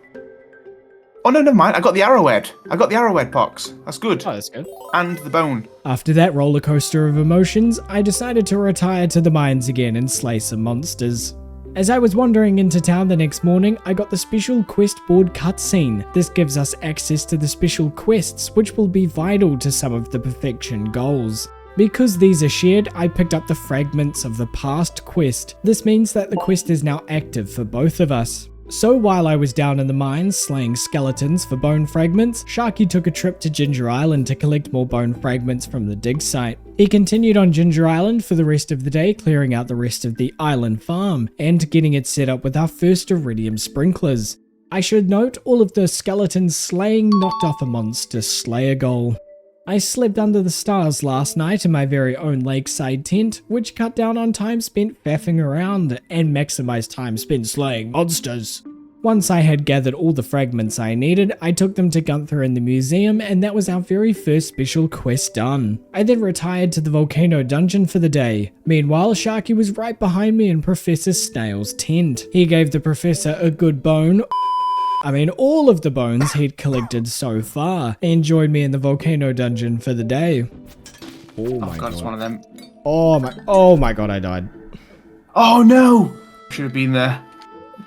Oh no, never mind, I got the arrowhead. I got the arrowhead, Pox. That's good. Oh, that's good. And the bone. After that roller coaster of emotions, I decided to retire to the mines again and slay some monsters. As I was wandering into town the next morning, I got the special quest board cutscene. This gives us access to the special quests, which will be vital to some of the perfection goals. Because these are shared, I picked up the fragments of the past quest. This means that the quest is now active for both of us. So while I was down in the mines slaying skeletons for bone fragments, Sharky took a trip to Ginger Island to collect more bone fragments from the dig site. He continued on Ginger Island for the rest of the day, clearing out the rest of the island farm and getting it set up with our first iridium sprinklers. I should note all of the skeletons slaying knocked off a monster slayer goal. I slept under the stars last night in my very own lakeside tent, which cut down on time spent faffing around and maximized time spent slaying monsters. Once I had gathered all the fragments I needed, I took them to Gunther in the museum, and that was our very first special quest done. I then retired to the volcano dungeon for the day. Meanwhile, Sharky was right behind me in Professor Snail's tent. He gave the professor a good bone. All of the bones he'd collected so far, and joined me in the volcano dungeon for the day. Oh my god, it's one of them. Oh my god, I died. Oh no! Should have been there.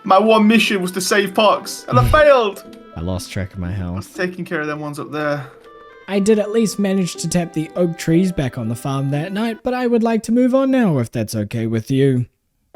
My one mission was to save Pox, and I failed! I lost track of my I was health. taking care of them ones up there. I did at least manage to tap the oak trees back on the farm that night, but I would like to move on now if that's okay with you.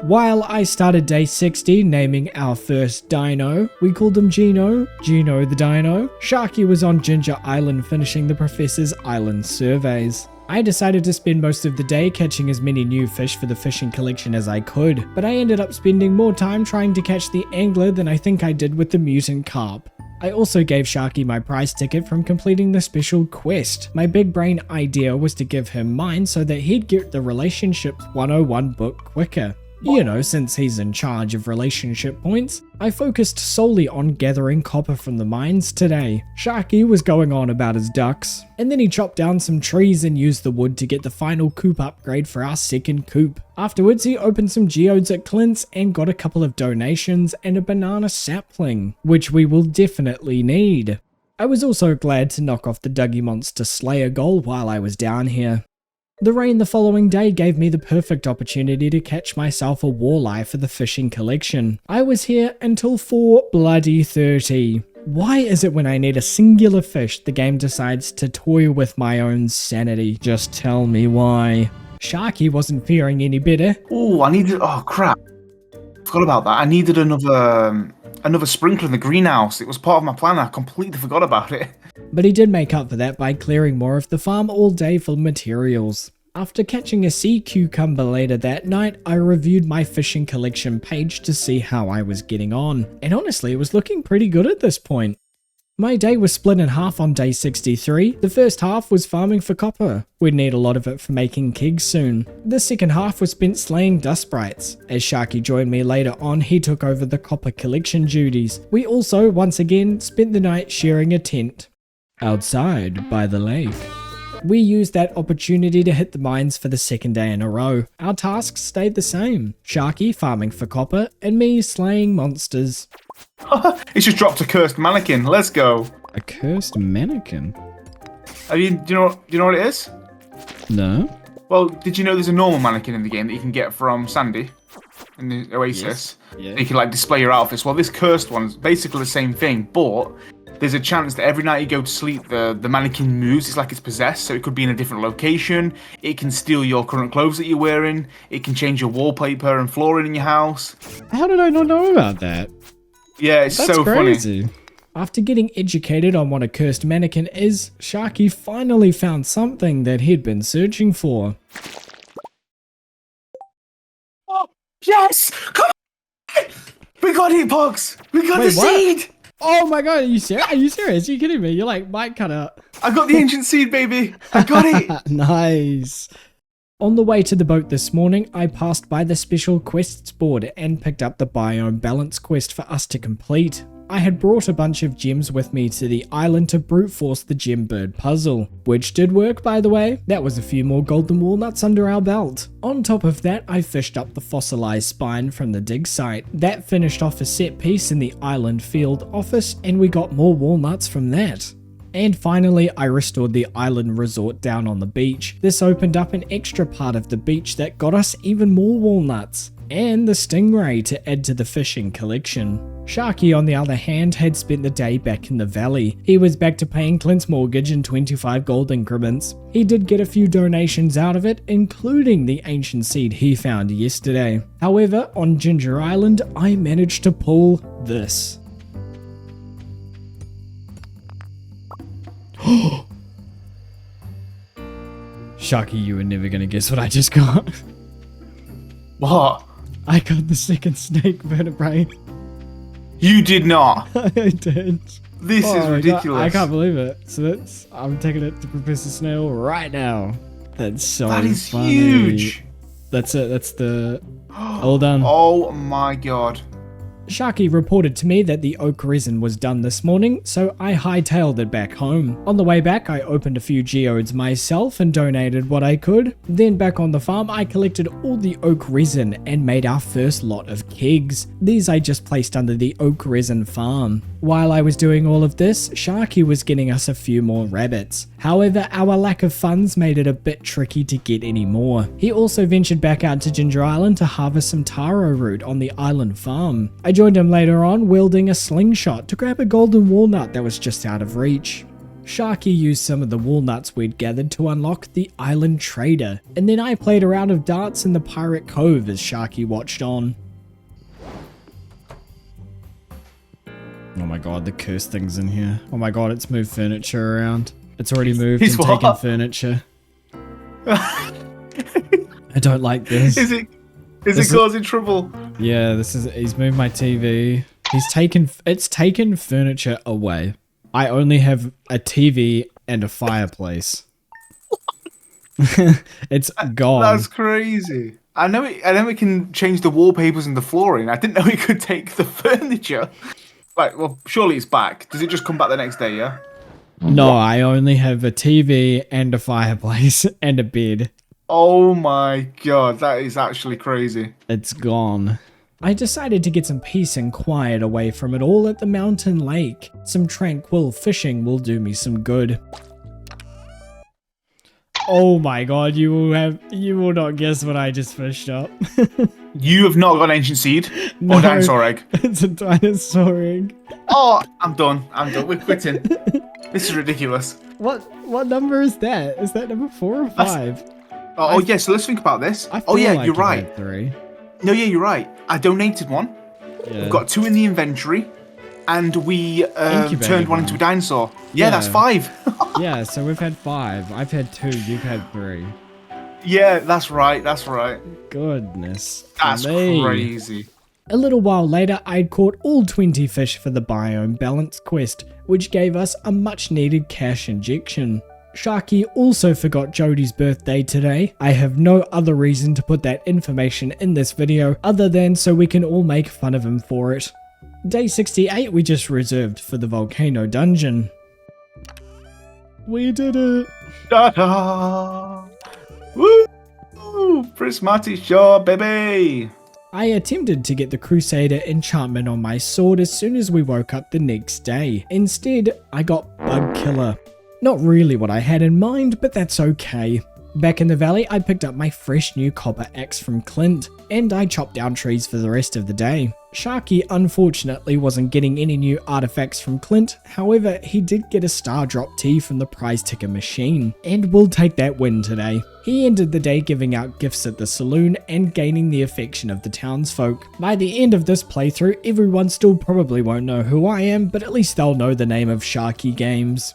While I started day 60 naming our first dino, we called him Gino the dino, Sharky was on Ginger Island finishing the professor's island surveys. I decided to spend most of the day catching as many new fish for the fishing collection as I could, but I ended up spending more time trying to catch the angler than I think I did with the mutant carp. I also gave Sharky my prize ticket from completing the special quest. My big brain idea was to give him mine so that he'd get the Relationships 101 book quicker. You know, since he's in charge of relationship points, I focused solely on gathering copper from the mines today. Sharky was going on about his ducks, and then he chopped down some trees and used the wood to get the final coop upgrade for our second coop. Afterwards, he opened some geodes at Clint's and got a couple of donations and a banana sapling, which we will definitely need. I was also glad to knock off the Dougie Monster Slayer goal while I was down here. The rain the following day gave me the perfect opportunity to catch myself a walleye for the fishing collection. I was here until 4:30. Why is it when I need a singular fish, the game decides to toy with my own sanity? Just tell me why. Sharky wasn't fearing any better. Oh crap. Forgot about that. I needed another sprinkler in the greenhouse. It was part of my plan. I completely forgot about it. But he did make up for that by clearing more of the farm all day for materials. After catching a sea cucumber later that night, I reviewed my fishing collection page to see how I was getting on, and honestly it was looking pretty good at this point. My day was split in half on day 63. The first half was farming for copper. We'd need a lot of it for making kegs soon. The second half was spent slaying dust sprites. As Sharky joined me later on, he took over the copper collection duties. We also, once again, spent the night sharing a tent outside by the lake. We used that opportunity to hit the mines for the second day in a row. Our tasks stayed the same. Sharky farming for copper and me slaying monsters. It's just dropped a cursed mannequin. Let's go. A cursed mannequin? Do you know what it is? No. Well, did you know there's a normal mannequin in the game that you can get from Sandy in the Oasis? Yes. Yeah. You can display your outfits. Well, this cursed one's basically the same thing, but there's a chance that every night you go to sleep, the mannequin moves. It's like it's possessed, so it could be in a different location. It can steal your current clothes that you're wearing. It can change your wallpaper and flooring in your house. How did I not know about that? Yeah, it's That's so crazy. funny. After getting educated on what a cursed mannequin is, Sharky finally found something that he'd been searching for. Oh, yes! Come on! We got it, Pogs! We got Wait, the what? seed! Oh my god, are you serious? Are you serious? Are you kidding me? You're like, might cut out. I got the ancient seed, baby! I got it! Nice. On the way to the boat this morning, I passed by the special quests board and picked up the biome balance quest for us to complete. I had brought a bunch of gems with me to the island to brute force the gem bird puzzle, which did work by the way. That was a few more golden walnuts under our belt. On top of that, I fished up the fossilized spine from the dig site. That finished off a set piece in the island field office and we got more walnuts from that. And finally, I restored the island resort down on the beach. This opened up an extra part of the beach that got us even more walnuts. And the stingray to add to the fishing collection. Sharky, on the other hand, had spent the day back in the valley. He was back to paying Clint's mortgage in 25 gold increments. He did get a few donations out of it, including the ancient seed he found yesterday. However, on Ginger Island, I managed to pull this. Sharky, you were never gonna guess what I just got. What? I got the second snake vertebrae. You did not. I did. This is my God, ridiculous. I can't believe it. So I'm taking it to Professor Snail right now. That's so That is funny. huge. That's it. That's the all done. Oh my god. Sharky reported to me that the oak resin was done this morning, so I hightailed it back home. On the way back, I opened a few geodes myself and donated what I could. Then back on the farm, I collected all the oak resin and made our first lot of kegs. These I just placed under the oak resin farm. While I was doing all of this, Sharky was getting us a few more rabbits. However, our lack of funds made it a bit tricky to get any more. He also ventured back out to Ginger Island to harvest some taro root on the island farm. I joined him later on wielding a slingshot to grab a golden walnut that was just out of reach. Sharky used some of the walnuts we'd gathered to unlock the island trader, and then I played a round of darts in the pirate cove as Sharky watched on. Oh my god, the cursed thing's in here. Oh my god, it's moved furniture around. It's already moved and taken furniture. I don't like this. Is it causing trouble? Yeah, he's moved my TV. It's taken furniture away. I only have a TV and a fireplace. It's gone. That's crazy. I know it can change the wallpapers and the flooring. I didn't know it could take the furniture. Right, well, surely it's back. Does it just come back the next day, yeah? No, I only have a TV and a fireplace and a bed. Oh my god, that is actually crazy. It's gone. I decided to get some peace and quiet away from it all at the mountain lake. Some tranquil fishing will do me some good. Oh my god, you will not guess what I just fished up. You have not got an ancient seed No, or dinosaur egg. It's a dinosaur egg. Oh, I'm done. We're quitting. This is ridiculous. What number is that? Is that number 4 or 5? Oh yeah, so let's think about this. I Oh feel yeah, like you're I right. had 3. No, yeah, you're right. I donated one. Yeah. We've got 2 in the inventory, and we Incubated turned one one. into a dinosaur. Yeah, that's Yeah. 5. Yeah, so we've had 5. I've had 2. You've had 3. Yeah, that's right. That's right. Goodness. That's me. crazy. A little while later, I'd caught all 20 fish for the biome balance quest, which gave us a much needed cash injection. Sharky also forgot Jodie's birthday today. I have no other reason to put that information in this video other than so we can all make fun of him for it. Day 68 we just reserved for the volcano dungeon. We did it! Ta-da! Woo! Prismatic Shore, baby! I attempted to get the Crusader enchantment on my sword as soon as we woke up the next day. Instead, I got Bug Killer. Not really what I had in mind, but that's okay. Back in the valley, I picked up my fresh new copper axe from Clint, and I chopped down trees for the rest of the day. Sharky unfortunately wasn't getting any new artifacts from Clint, however he did get a star drop tea from the prize ticker machine, and we'll take that win today. He ended the day giving out gifts at the saloon and gaining the affection of the townsfolk. By the end of this playthrough, everyone still probably won't know who I am, but at least they'll know the name of Sharky Games.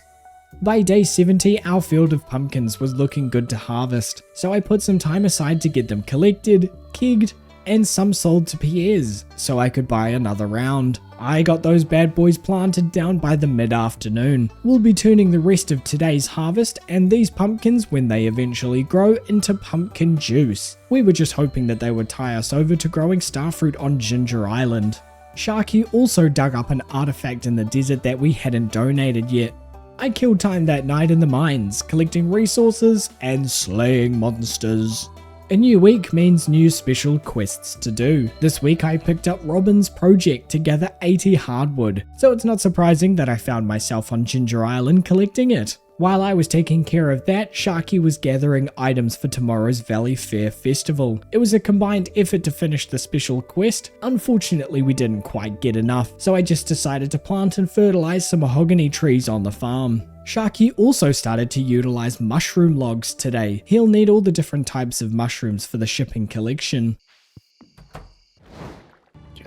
By day 70, our field of pumpkins was looking good to harvest, so I put some time aside to get them collected, kegged, and some sold to Pierre's, so I could buy another round. I got those bad boys planted down by the mid-afternoon. We'll be turning the rest of today's harvest and these pumpkins, when they eventually grow, into pumpkin juice. We were just hoping that they would tie us over to growing starfruit on Ginger Island. Sharky also dug up an artifact in the desert that we hadn't donated yet. I killed time that night in the mines, collecting resources and slaying monsters. A new week means new special quests to do. This week I picked up Robin's project to gather 80 hardwood, so it's not surprising that I found myself on Ginger Island collecting it. While I was taking care of that, Sharky was gathering items for tomorrow's Valley Fair festival. It was a combined effort to finish the special quest. Unfortunately, we didn't quite get enough, so I just decided to plant and fertilize some mahogany trees on the farm. Sharky also started to utilize mushroom logs today. He'll need all the different types of mushrooms for the shipping collection.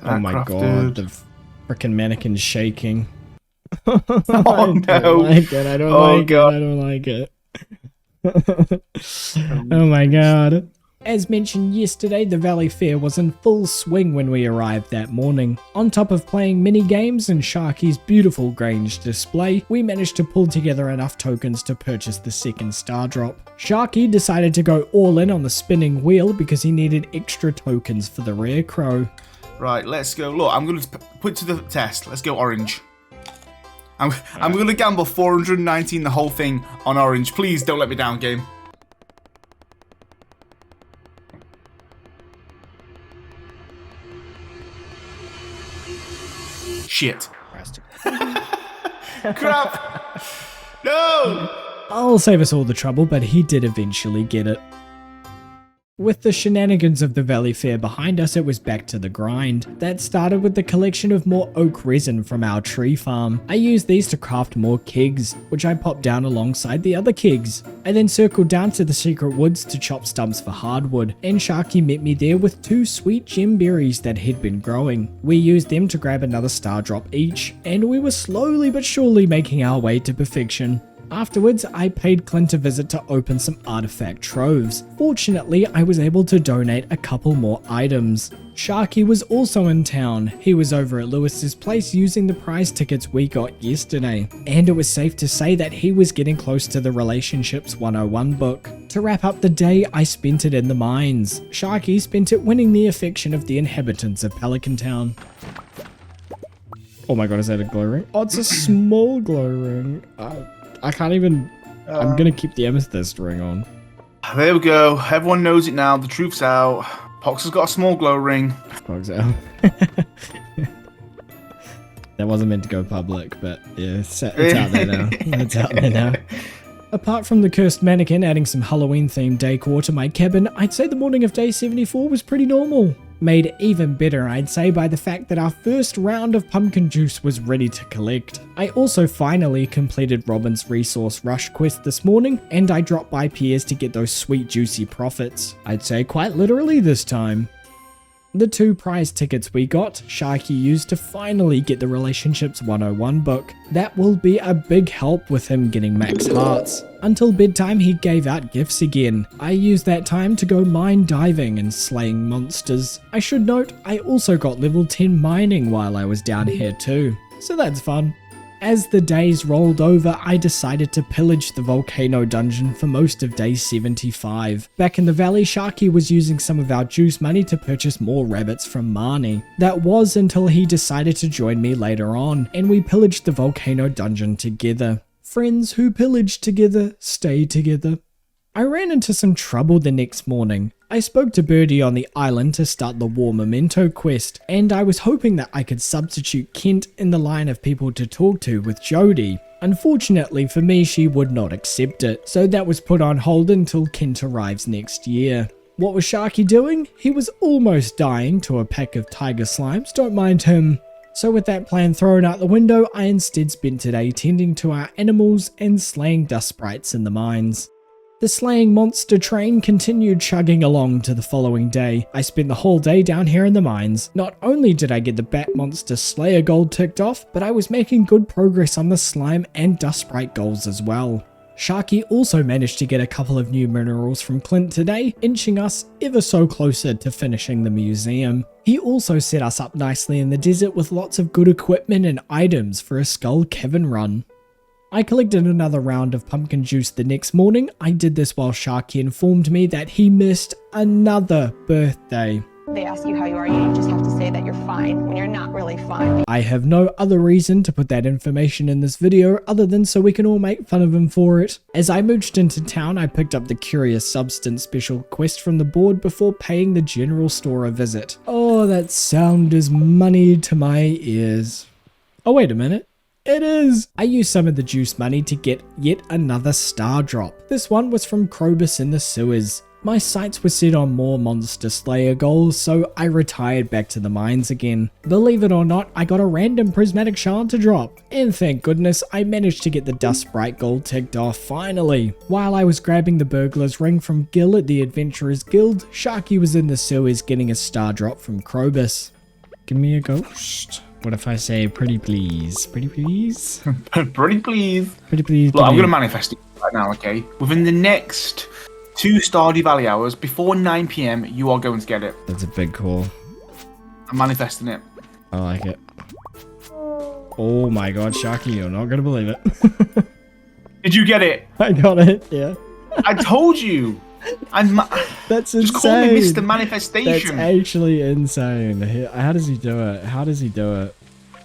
Oh my god, the frickin' mannequin's shaking. Oh I don't like it, I don't like it. Oh my god. As mentioned yesterday, the Valley Fair was in full swing when we arrived that morning. On top of playing mini games and Sharky's beautiful Grange display, we managed to pull together enough tokens to purchase the second star drop. Sharky decided to go all in on the spinning wheel because he needed extra tokens for the rare crow. Right, let's go. Look, I'm going to put to the test. Let's go orange. I'm going to gamble 419 the whole thing on orange. Please don't let me down, game. Shit. Crap! No! I'll save us all the trouble, but he did eventually get it. With the shenanigans of the Valley Fair behind us, it was back to the grind. That started with the collection of more oak resin from our tree farm. I used these to craft more kegs, which I popped down alongside the other kegs. I then circled down to the secret woods to chop stumps for hardwood, and Sharky met me there with 2 sweet gem berries that had been growing. We used them to grab another star drop each, and we were slowly but surely making our way to perfection. Afterwards, I paid Clint a visit to open some artifact troves. Fortunately, I was able to donate a couple more items. Sharky was also in town. He was over at Lewis's place using the prize tickets we got yesterday. And it was safe to say that he was getting close to the Relationships 101 book. To wrap up the day, I spent it in the mines. Sharky spent it winning the affection of the inhabitants of Pelican Town. Oh my god, is that a glow ring? Oh, it's a small glow ring. I can't even... I'm gonna keep the amethyst ring on. There we go. Everyone knows it now. The truth's out. Pox has got a small glow ring. Poxial. That wasn't meant to go public, but yeah, it's out there now. It's out there now. Apart from the cursed mannequin adding some Halloween-themed decor to my cabin, I'd say the morning of day 74 was pretty normal. Made even better, I'd say, by the fact that our first round of pumpkin juice was ready to collect. I also finally completed Robin's resource rush quest this morning, and I dropped by Pierre's to get those sweet juicy profits. I'd say quite literally this time. The 2 prize tickets we got, Sharky used to finally get the Relationships 101 book. That will be a big help with him getting max hearts. Until bedtime, he gave out gifts again. I used that time to go mine diving and slaying monsters. I should note, I also got level 10 mining while I was down here too, so that's fun. As the days rolled over, I decided to pillage the volcano dungeon for most of day 75. Back in the valley, Sharky was using some of our juice money to purchase more rabbits from Marnie. That was until he decided to join me later on, and we pillaged the volcano dungeon together. Friends who pillage together, stay together. I ran into some trouble the next morning. I spoke to Birdie on the island to start the War Memento quest, and I was hoping that I could substitute Kent in the line of people to talk to with Jodie. Unfortunately for me, she would not accept it, so that was put on hold until Kent arrives next year. What was Sharky doing? He was almost dying to a pack of tiger slimes, don't mind him. So with that plan thrown out the window, I instead spent today tending to our animals and slaying dust sprites in the mines. The slaying monster train continued chugging along to the following day. I spent the whole day down here in the mines. Not only did I get the bat monster slayer goal ticked off, but I was making good progress on the slime and dust sprite goals as well. Sharky also managed to get a couple of new minerals from Clint today, inching us ever so closer to finishing the museum. He also set us up nicely in the desert with lots of good equipment and items for a Skull Kevin run. I collected another round of pumpkin juice the next morning. I did this while Sharky informed me that he missed another birthday. They ask you how you are, you just have to say that you're fine when you're not really fine. I have no other reason to put that information in this video other than so we can all make fun of him for it. As I mooched into town, I picked up the Curious Substance special quest from the board before paying the general store a visit. Oh, that sound is money to my ears. Oh, wait a minute. It is! I used some of the juice money to get yet another star drop. This one was from Krobus in the sewers. My sights were set on more monster slayer goals, so I retired back to the mines again. Believe it or not, I got a random prismatic shard to drop, and thank goodness I managed to get the dust sprite goal ticked off finally. While I was grabbing the burglar's ring from Gil at the Adventurers Guild, Sharky was in the sewers getting a star drop from Krobus. Give me a ghost. What if I say pretty please? Pretty please? Pretty please. Pretty please. Look, I'm going to manifest it right now, okay? Within the next 2 Stardew Valley hours, before 9 PM, you are going to get it. That's a big call. I'm manifesting it. I like it. Oh my god, Sharky, you're not going to believe it. Did you get it? I got it, yeah. I told you. That's insane. Just call me Mr. Manifestation. That's actually insane. How does he do it? How does he do it?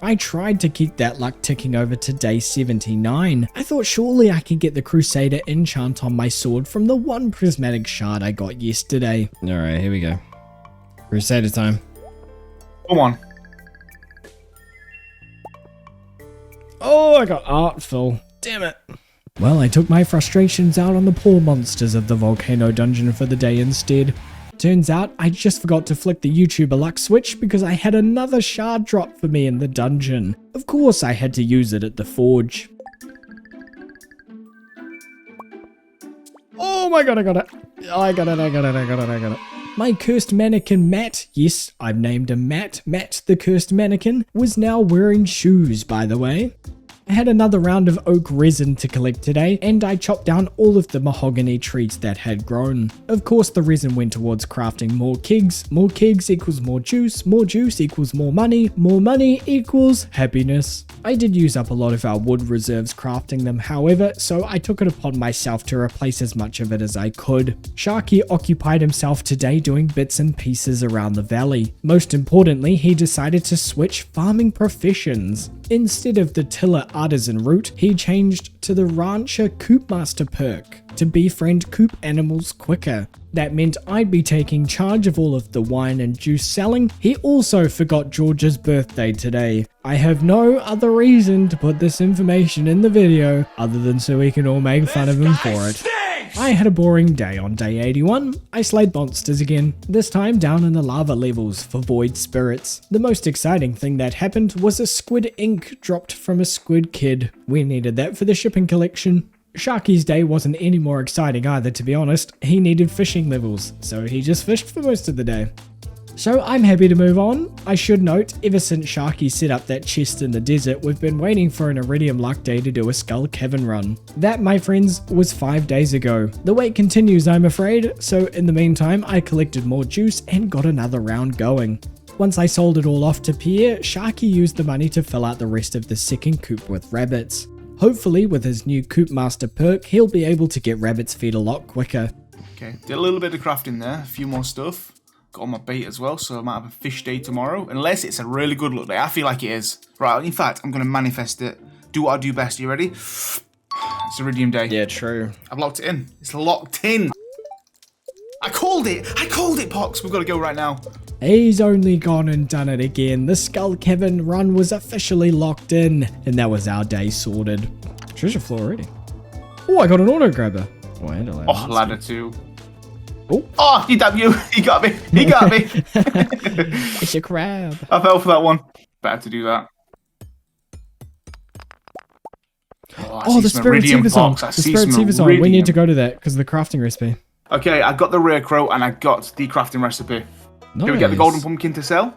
I tried to keep that luck ticking over to day 79. I thought surely I could get the Crusader enchant on my sword from the one prismatic shard I got yesterday. Alright, here we go. Crusader time. Come on. Oh, I got artful. Damn it. Well, I took my frustrations out on the poor monsters of the volcano dungeon for the day instead. Turns out, I just forgot to flick the YouTuber luck switch because I had another shard drop for me in the dungeon. Of course, I had to use it at the forge. Oh my god, I got it. I got it. My cursed mannequin Matt, yes, I've named him Matt the cursed mannequin, was now wearing shoes, by the way. I had another round of oak resin to collect today, and I chopped down all of the mahogany trees that had grown. Of course, the resin went towards crafting more kegs equals more juice equals more money equals happiness. I did use up a lot of our wood reserves crafting them, however, so I took it upon myself to replace as much of it as I could. Sharky occupied himself today doing bits and pieces around the valley. Most importantly, he decided to switch farming professions. Instead of the tiller artisan route, he changed to the rancher coop master perk to befriend coop animals quicker. That meant I'd be taking charge of all of the wine and juice selling. He also forgot George's birthday today. I have no other reason to put this information in the video other than so we can all make fun of him for it. I had a boring day on day 81. I slayed monsters again, this time down in the lava levels for void spirits. The most exciting thing that happened was a squid ink dropped from a squid kid. We needed that for the shipping collection. Sharky's day wasn't any more exciting either, to be honest. He needed fishing levels, so he just fished for most of the day. So I'm happy to move on. I should note, ever since Sharky set up that chest in the desert, we've been waiting for an Iridium luck day to do a Skull Kevin run. That, my friends, was 5 days ago. The wait continues, I'm afraid, so in the meantime, I collected more juice and got another round going. Once I sold it all off to Pierre, Sharky used the money to fill out the rest of the second coop with rabbits. Hopefully, with his new Coop Master perk, he'll be able to get rabbits fed a lot quicker. Okay, did a little bit of crafting there, a few more stuff. Got on my bait as well, so I might have a fish day tomorrow. Unless it's a really good luck day. I feel like it is. Right, in fact, I'm going to manifest it. Do what I do best. You ready? It's Iridium day. Yeah, true. I've locked it in. It's locked in. I called it, Pox. We've got to go right now. He's only gone and done it again. The Skull Kevin run was officially locked in, and that was our day sorted. Treasure floor already. Oh, I got an auto grabber. Oh, and a ladder. Oh, ladder too. Oh, you damn you! He got me! He got me! It's a crab. I fell for that one. Better to do that. Oh, the Spirit Tiva's on. The Spirit Tiva's on. We need to go to that because of the crafting recipe. Okay, I got the rare crow and I got the crafting recipe. Nice. Can we get the golden pumpkin to sell?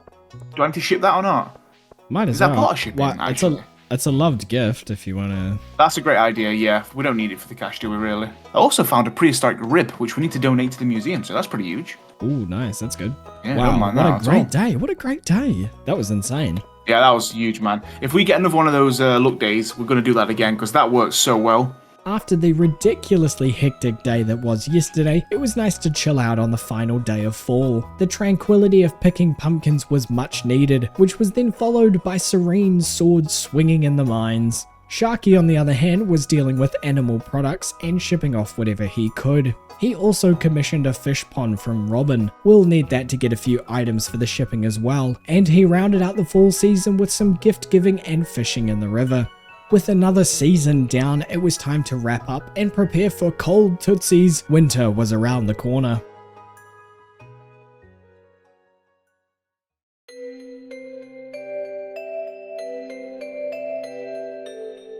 Do I need to ship that or not? Might as Is well. that part of shipping? Well, it's a loved gift if you want to. That's a great idea, yeah. We don't need it for the cash, do we, really? I also found a prehistoric rib, which we need to donate to the museum, so that's pretty huge. Ooh, nice. That's good. Yeah, wow, don't mind what that a great day. What a great day. That was insane. Yeah, that was huge, man. If we get another one of those luck days, we're going to do that again, because that works so well. After the ridiculously hectic day that was yesterday, it was nice to chill out on the final day of fall. The tranquility of picking pumpkins was much needed, which was then followed by serene swords swinging in the mines. Sharky, on the other hand, was dealing with animal products and shipping off whatever he could. He also commissioned a fish pond from Robin. We'll need that to get a few items for the shipping as well, and he rounded out the fall season with some gift giving and fishing in the river. With another season down, it was time to wrap up and prepare for cold tootsies. Winter was around the corner.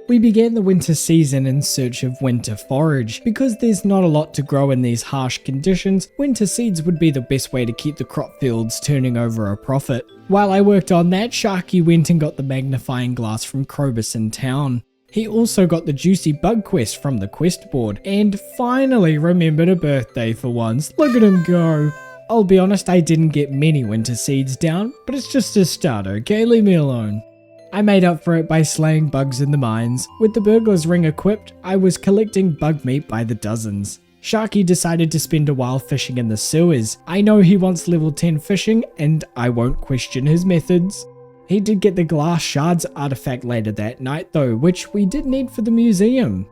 We began the winter season in search of winter forage. Because there's not a lot to grow in these harsh conditions, winter seeds would be the best way to keep the crop fields turning over a profit. While I worked on that, Sharky went and got the magnifying glass from Krobus in town. He also got the juicy bug quest from the quest board, and finally remembered a birthday for once. Look at him go. I'll be honest, I didn't get many winter seeds down, but it's just a start, okay? Leave me alone. I made up for it by slaying bugs in the mines. With the burglar's ring equipped, I was collecting bug meat by the dozens. Sharky decided to spend a while fishing in the sewers. I know he wants level 10 fishing, and I won't question his methods. He did get the glass shards artifact later that night though, which we did need for the museum.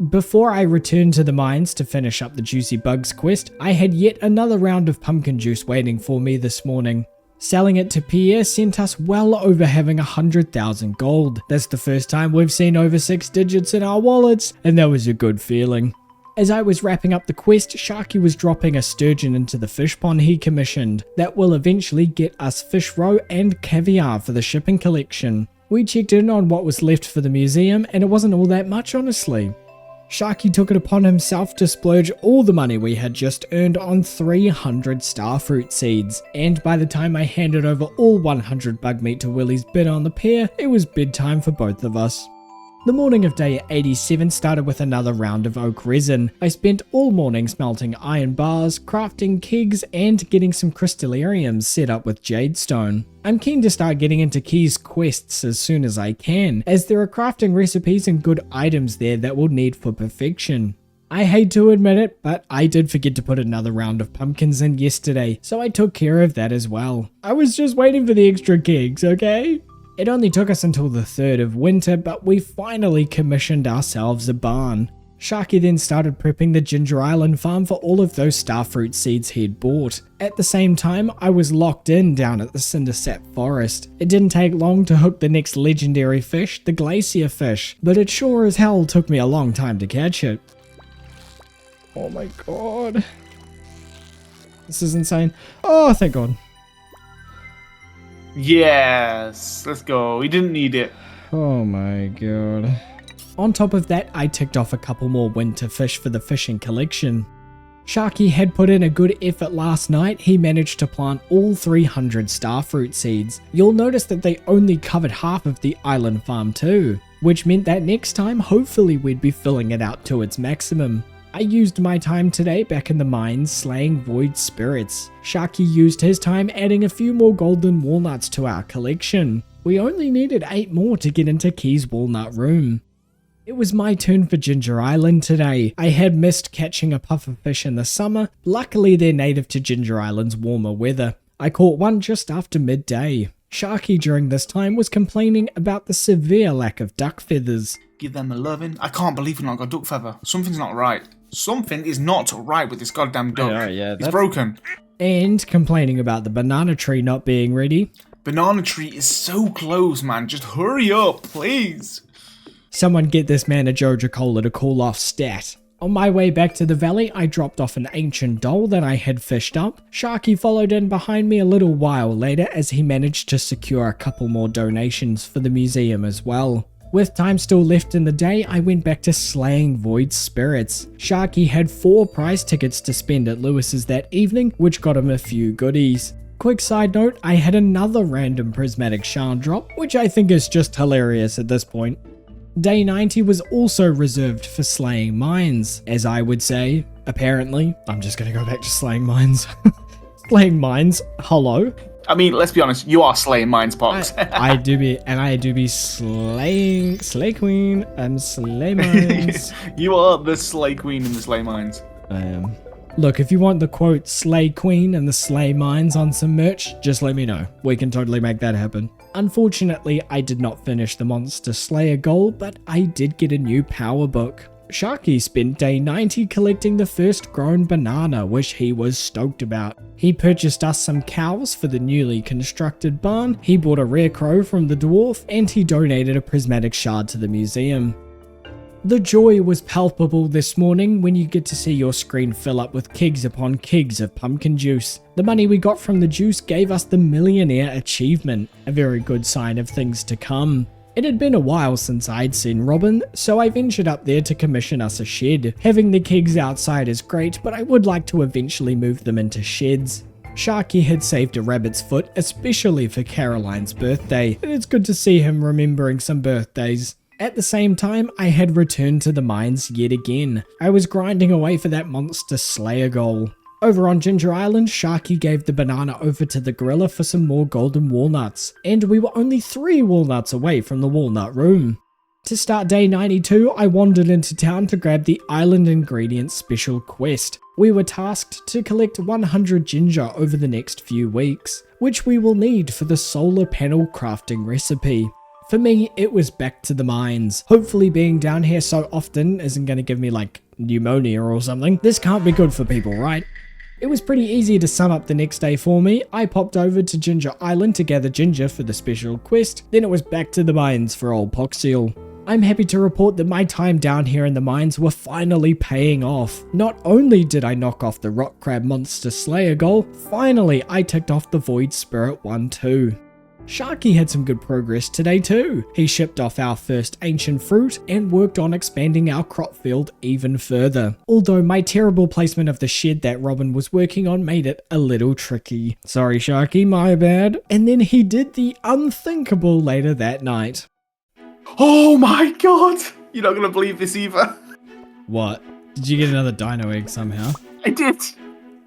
Before I returned to the mines to finish up the Juicy Bugs quest, I had yet another round of pumpkin juice waiting for me this morning. Selling it to Pierre sent us well over having 100,000 gold. That's the first time we've seen over 6 digits in our wallets, and that was a good feeling. As I was wrapping up the quest, Sharky was dropping a sturgeon into the fish pond he commissioned. That will eventually get us fish roe and caviar for the shipping collection. We checked in on what was left for the museum, and it wasn't all that much, honestly. Sharky took it upon himself to splurge all the money we had just earned on 300 starfruit seeds, and by the time I handed over all 100 bug meat to Willie's bid on the pair, it was bedtime for both of us. The morning of day 87 started with another round of oak resin. I spent all morning smelting iron bars, crafting kegs, and getting some crystallariums set up with jadestone. I'm keen to start getting into Key's quests as soon as I can, as there are crafting recipes and good items there that we'll need for perfection. I hate to admit it, but I did forget to put another round of pumpkins in yesterday, so I took care of that as well. I was just waiting for the extra kegs, okay? It only took us until the 3rd of winter, but we finally commissioned ourselves a barn. Sharky then started prepping the Ginger Island farm for all of those starfruit seeds he'd bought. At the same time, I was locked in down at the Cindersap Forest. It didn't take long to hook the next legendary fish, the glacier fish, but it sure as hell took me a long time to catch it. Oh my god. This is insane. Oh, thank god. Yes, let's go. We didn't need it. Oh my god. On top of that, I ticked off a couple more winter fish for the fishing collection. Sharky had put in a good effort last night. He managed to plant all 300 starfruit seeds. You'll notice that they only covered half of the island farm too, which meant that next time hopefully we'd be filling it out to its maximum. I used my time today back in the mines slaying void spirits. Sharky used his time adding a few more golden walnuts to our collection. We only needed 8 more to get into Key's walnut room. It was my turn for Ginger Island today. I had missed catching a pufferfish in the summer. Luckily they're native to Ginger Island's warmer weather. I caught one just after midday. Sharky during this time was complaining about the severe lack of duck feathers. Give them a loving. I can't believe we've not got duck feather. Something's not right. Something is not right with this goddamn duck. Yeah, it's broken. And complaining about the banana tree not being ready. Banana tree is so close, man. Just hurry up, please. Someone get this man a Joja Cola to cool off stat. On my way back to the valley, I dropped off an ancient doll that I had fished up. Sharky followed in behind me a little while later as he managed to secure a couple more donations for the museum as well. With time still left in the day, I went back to slaying void spirits. Sharky had 4 prize tickets to spend at Lewis's that evening, which got him a few goodies. Quick side note, I had another random prismatic shard drop, which I think is just hilarious at this point. Day 90 was also reserved for slaying mines, as I would say, apparently. I'm just gonna go back to slaying mines. Slaying mines, hello? I mean, let's be honest, you are slaying mines, Pox. I do be slaying, slay queen, and slay mines. You are the slay queen in the slay mines. I am. Look, if you want the quote slay queen and the slay mines on some merch, just let me know. We can totally make that happen. Unfortunately, I did not finish the Monster Slayer goal, but I did get a new power book. Sharky spent day 90 collecting the first grown banana, which he was stoked about. He purchased us some cows for the newly constructed barn, he bought a rare crow from the dwarf, and he donated a prismatic shard to the museum. The joy was palpable this morning when you get to see your screen fill up with kegs upon kegs of pumpkin juice. The money we got from the juice gave us the Millionaire achievement, a very good sign of things to come. It had been a while since I'd seen Robin, so I ventured up there to commission us a shed. Having the kegs outside is great, but I would like to eventually move them into sheds. Sharky had saved a rabbit's foot, especially for Caroline's birthday, and it's good to see him remembering some birthdays. At the same time, I had returned to the mines yet again. I was grinding away for that Monster Slayer goal. Over on Ginger Island, Sharky gave the banana over to the gorilla for some more golden walnuts, and we were only 3 walnuts away from the walnut room. To start day 92, I wandered into town to grab the Island Ingredients special quest. We were tasked to collect 100 ginger over the next few weeks, which we will need for the solar panel crafting recipe. For me, it was back to the mines. Hopefully being down here so often isn't going to give me like pneumonia or something. This can't be good for people, right? It was pretty easy to sum up the next day for me. I popped over to Ginger Island to gather ginger for the special quest, then it was back to the mines for old Poxial. I'm happy to report that my time down here in the mines were finally paying off. Not only did I knock off the Rock Crab Monster Slayer goal, finally I ticked off the Void Spirit one too. Sharky had some good progress today too. He shipped off our first ancient fruit and worked on expanding our crop field even further. Although my terrible placement of the shed that Robin was working on made it a little tricky. Sorry Sharky, my bad. And then he did the unthinkable later that night. Oh my god! You're not going to believe this either. What? Did you get another dino egg somehow? I did.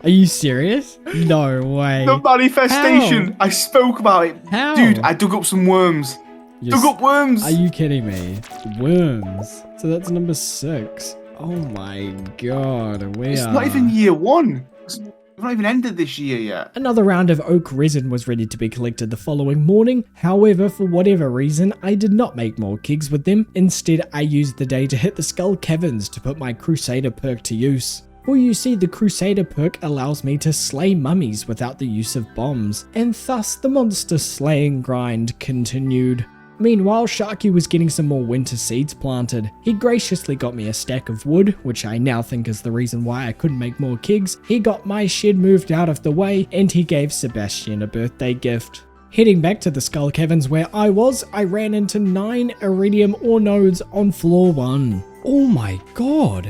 Are you serious? No way. The manifestation. How? I spoke about it. How? Dude, I dug up some worms. Dug up worms. Are you kidding me? Worms. So that's number 6. Oh my god. It's not even year 1. We've not even ended this year yet. Another round of oak resin was ready to be collected the following morning. However, for whatever reason, I did not make more kegs with them. Instead, I used the day to hit the Skull Caverns to put my Crusader perk to use. For you see, the Crusader perk allows me to slay mummies without the use of bombs, and thus the monster slaying grind continued. Meanwhile, Sharky was getting some more winter seeds planted. He graciously got me a stack of wood, which I now think is the reason why I couldn't make more kegs. He got my shed moved out of the way, and he gave Sebastian a birthday gift. Heading back to the Skull Caverns where I ran into 9 iridium ore nodes on floor 1. Oh my god.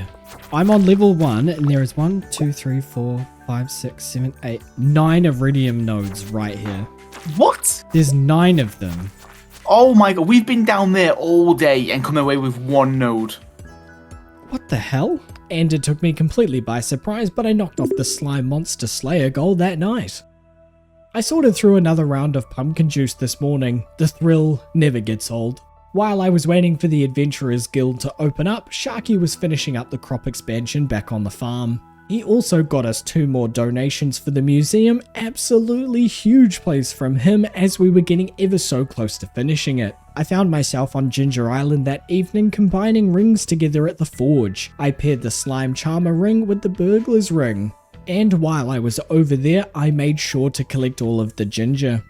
I'm on level 1 and there is 1, 2, 3, 4, 5, 6, 7, 8, 9 iridium nodes right here. What? There's 9 of them. Oh my god, we've been down there all day and come away with 1 node. What the hell? And it took me completely by surprise, but I knocked off the Slime Monster Slayer goal that night. I sorted through another round of pumpkin juice this morning. The thrill never gets old. While I was waiting for the Adventurers Guild to open up, Sharky was finishing up the crop expansion back on the farm. He also got us 2 more donations for the museum, absolutely huge plays from him as we were getting ever so close to finishing it. I found myself on Ginger Island that evening combining rings together at the forge. I paired the Slime Charmer ring with the Burglar's ring. And while I was over there, I made sure to collect all of the ginger.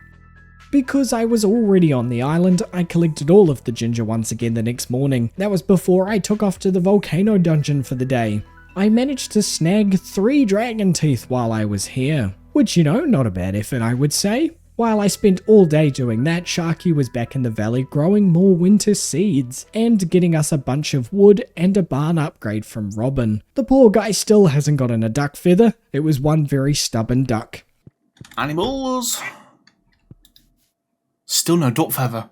Because I was already on the island, I collected all of the ginger once again the next morning. That was before I took off to the volcano dungeon for the day. I managed to snag 3 dragon teeth while I was here, which, you know, not a bad effort, I would say. While I spent all day doing that, Sharky was back in the valley growing more winter seeds and getting us a bunch of wood and a barn upgrade from Robin. The poor guy still hasn't gotten a duck feather. It was one very stubborn duck. Animals. Still no duck feather.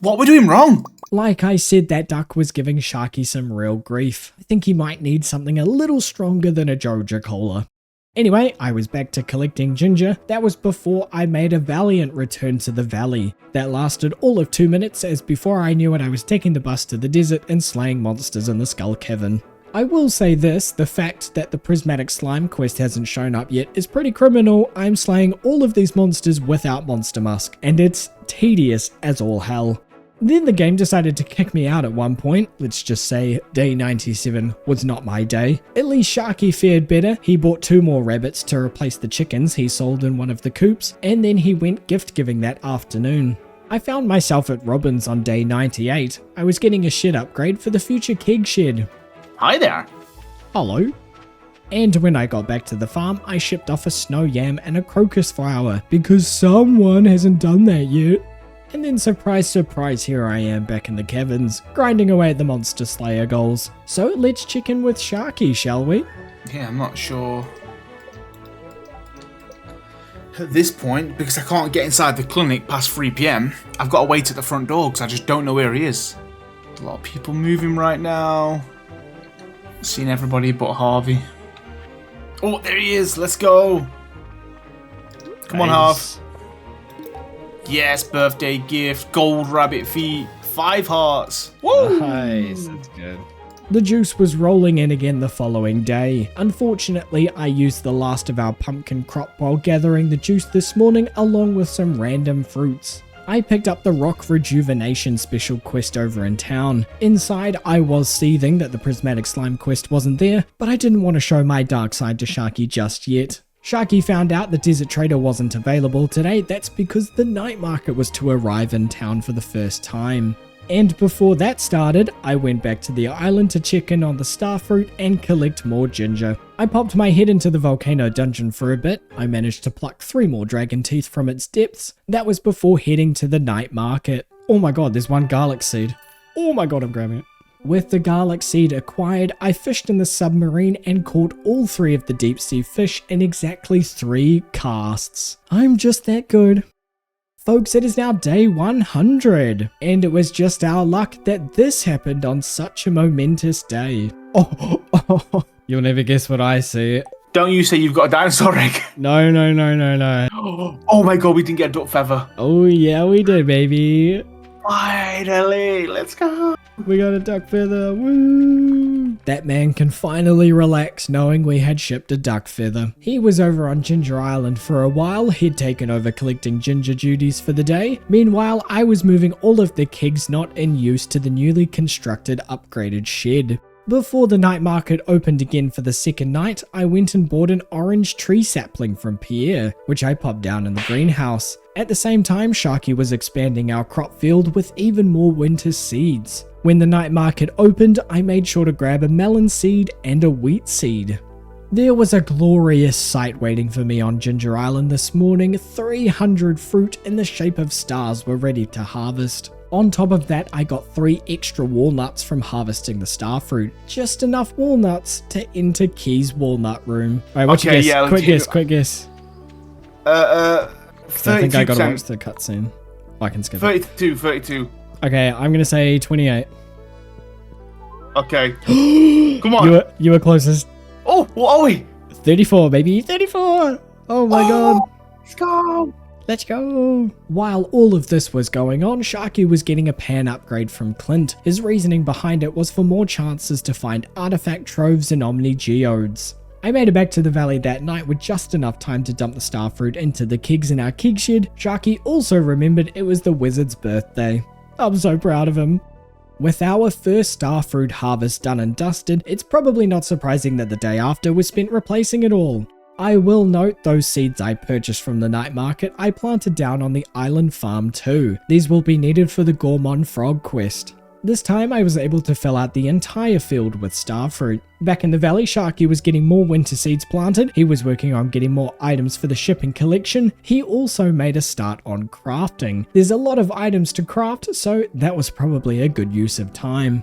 What we're doing wrong? Like I said, that duck was giving Sharky some real grief. I think he might need something a little stronger than a Joja Cola. Anyway, I was back to collecting ginger. That was before I made a valiant return to the valley. That lasted all of 2 minutes, as before I knew it I was taking the bus to the desert and slaying monsters in the Skull Cavern. I will say this, the fact that the Prismatic Slime quest hasn't shown up yet is pretty criminal. I'm slaying all of these monsters without Monster Musk, and it's tedious as all hell. Then the game decided to kick me out at one point. Let's just say day 97 was not my day. At least Sharky fared better. He bought 2 more rabbits to replace the chickens he sold in one of the coops, and then he went gift giving that afternoon. I found myself at Robin's on day 98. I was getting a shed upgrade for the future keg shed. Hi there. Hello. And when I got back to the farm, I shipped off a snow yam and a crocus flower, because someone hasn't done that yet. And then surprise, surprise, here I am back in the caverns, grinding away at the Monster Slayer goals. So let's check in with Sharky, shall we? Yeah, I'm not sure. At this point, because I can't get inside the clinic past 3 PM, I've got to wait at the front door because I just don't know where he is. A lot of people moving right now. Seeing everybody but Harvey. Oh, there he is. Let's go. Come on, Harv. Yes, birthday gift, gold rabbit feet, 5 hearts. Woo! Nice, that's good. The juice was rolling in again the following day. Unfortunately, I used the last of our pumpkin crop while gathering the juice this morning along with some random fruits. I picked up the Rock Rejuvenation special quest over in town. Inside, I was seething that the Prismatic Slime quest wasn't there, but I didn't want to show my dark side to Sharky just yet. Sharky found out the Desert Trader wasn't available today. That's because the night market was to arrive in town for the first time. And before that started, I went back to the island to check in on the starfruit and collect more ginger. I popped my head into the volcano dungeon for a bit. I managed to pluck 3 more dragon teeth from its depths. That was before heading to the night market. Oh my god, there's 1 garlic seed. Oh my god, I'm grabbing it. With the garlic seed acquired, I fished in the submarine and caught all 3 of the deep sea fish in exactly 3 casts. I'm just that good. Folks, it is now day 100, and it was just our luck that this happened on such a momentous day. Oh, you'll never guess what I see. Don't you say you've got a dinosaur egg? No. Oh my god, we didn't get a duck feather. Oh yeah, we did, baby. Finally, let's go. We got a duck feather, woo! That man can finally relax knowing we had shipped a duck feather. He was over on Ginger Island for a while. He'd taken over collecting ginger duties for the day. Meanwhile, I was moving all of the kegs not in use to the newly constructed upgraded shed. Before the night market opened again for the second night, I went and bought an orange tree sapling from Pierre, which I popped down in the greenhouse. At the same time, Sharky was expanding our crop field with even more winter seeds. When the night market opened, I made sure to grab a melon seed and a wheat seed. There was a glorious sight waiting for me on Ginger Island this morning. 300 fruit in the shape of stars were ready to harvest. On top of that, I got 3 extra walnuts from harvesting the starfruit. Just enough walnuts to enter Key's walnut room. Alright, what's your guess? Yeah, Quick guess. 32 I think I gotta watch the cutscene. I can skip it. 32. Okay, I'm gonna say 28. Okay. Come on. You were closest. Oh, what are we? 34, baby. 34! Oh my god. Let's go. Let's go! While all of this was going on, Sharky was getting a pan upgrade from Clint. His reasoning behind it was for more chances to find artifact troves and omni geodes. I made it back to the valley that night with just enough time to dump the starfruit into the kegs in our keg shed. Sharky also remembered it was the wizard's birthday. I'm so proud of him. With our first starfruit harvest done and dusted, it's probably not surprising that the day after was spent replacing it all. I will note those seeds I purchased from the night market I planted down on the island farm too. These will be needed for the Gourmand Frog quest. This time I was able to fill out the entire field with starfruit. Back in the valley, Sharky was getting more winter seeds planted, he was working on getting more items for the shipping collection, he also made a start on crafting. There's a lot of items to craft, so that was probably a good use of time.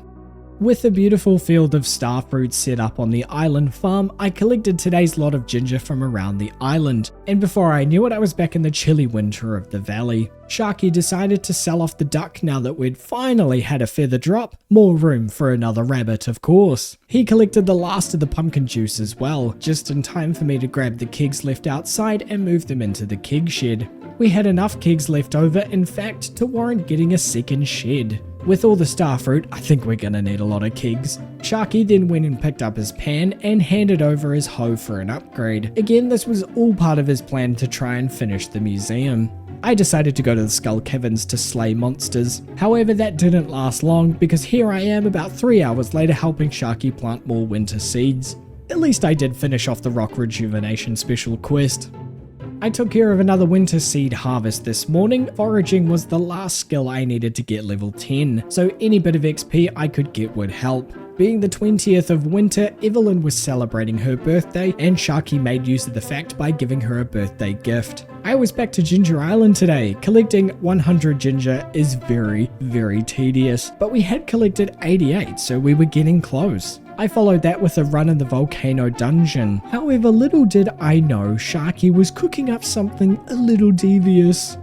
With a beautiful field of starfruit set up on the island farm, I collected today's lot of ginger from around the island, and before I knew it, I was back in the chilly winter of the valley. Sharky decided to sell off the duck now that we'd finally had a feather drop. More room for another rabbit, of course. He collected the last of the pumpkin juice as well, just in time for me to grab the kegs left outside and move them into the keg shed. We had enough kegs left over, in fact, to warrant getting a second shed. With all the starfruit, I think we're gonna need a lot of kegs. Sharky then went and picked up his pan and handed over his hoe for an upgrade. Again, this was all part of his plan to try and finish the museum. I decided to go to the Skull Caverns to slay monsters. However, that didn't last long because here I am about 3 hours later helping Sharky plant more winter seeds. At least I did finish off the Rock Rejuvenation special quest. I took care of another winter seed harvest this morning. Foraging was the last skill I needed to get level 10, so any bit of XP I could get would help. Being the 20th of winter, Evelyn was celebrating her birthday, and Sharky made use of the fact by giving her a birthday gift. I was back to Ginger Island today. Collecting 100 ginger is very, very tedious, but we had collected 88, so we were getting close. I followed that with a run in the volcano dungeon. However, little did I know Sharky was cooking up something a little devious.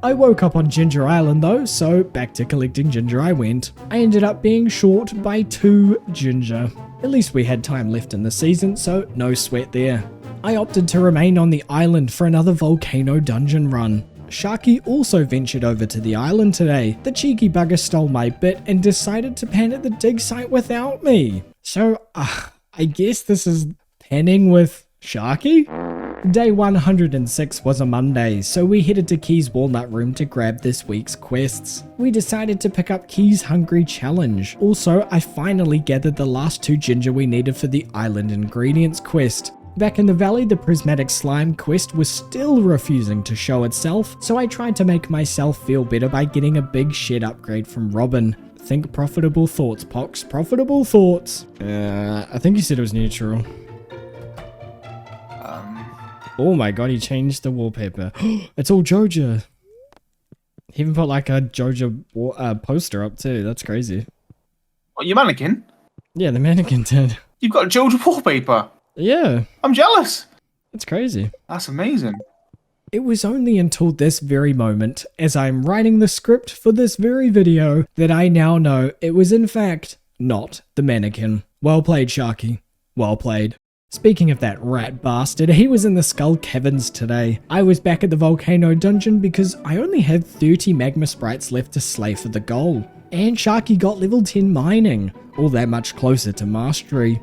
I woke up on Ginger Island though, so back to collecting ginger I went. I ended up being short by 2 ginger. At least we had time left in the season, so no sweat there. I opted to remain on the island for another volcano dungeon run. Sharky also ventured over to the island today. The cheeky bugger stole my bit and decided to pan at the dig site without me. So, I guess this is panning with Sharky? Day 106 was a Monday, so we headed to Key's Walnut Room to grab this week's quests. We decided to pick up Key's Hungry Challenge. Also, I finally gathered the last 2 ginger we needed for the Island Ingredients quest. Back in the valley, the Prismatic Slime quest was still refusing to show itself, so I tried to make myself feel better by getting a big shed upgrade from Robin. Think profitable thoughts, Pox. Profitable thoughts. I think you said it was neutral. Oh my god, he changed the wallpaper. It's all Joja. He even put like a Joja poster up too. That's crazy. What, your mannequin? Yeah, the mannequin did. You've got Joja wallpaper? Yeah. I'm jealous. That's crazy. That's amazing. It was only until this very moment, as I'm writing the script for this very video, that I now know it was in fact not the mannequin. Well played, Sharky. Well played. Speaking of that rat bastard, he was in the Skull Caverns today. I was back at the Volcano Dungeon because I only had 30 magma sprites left to slay for the goal. And Sharky got level 10 mining, all that much closer to mastery.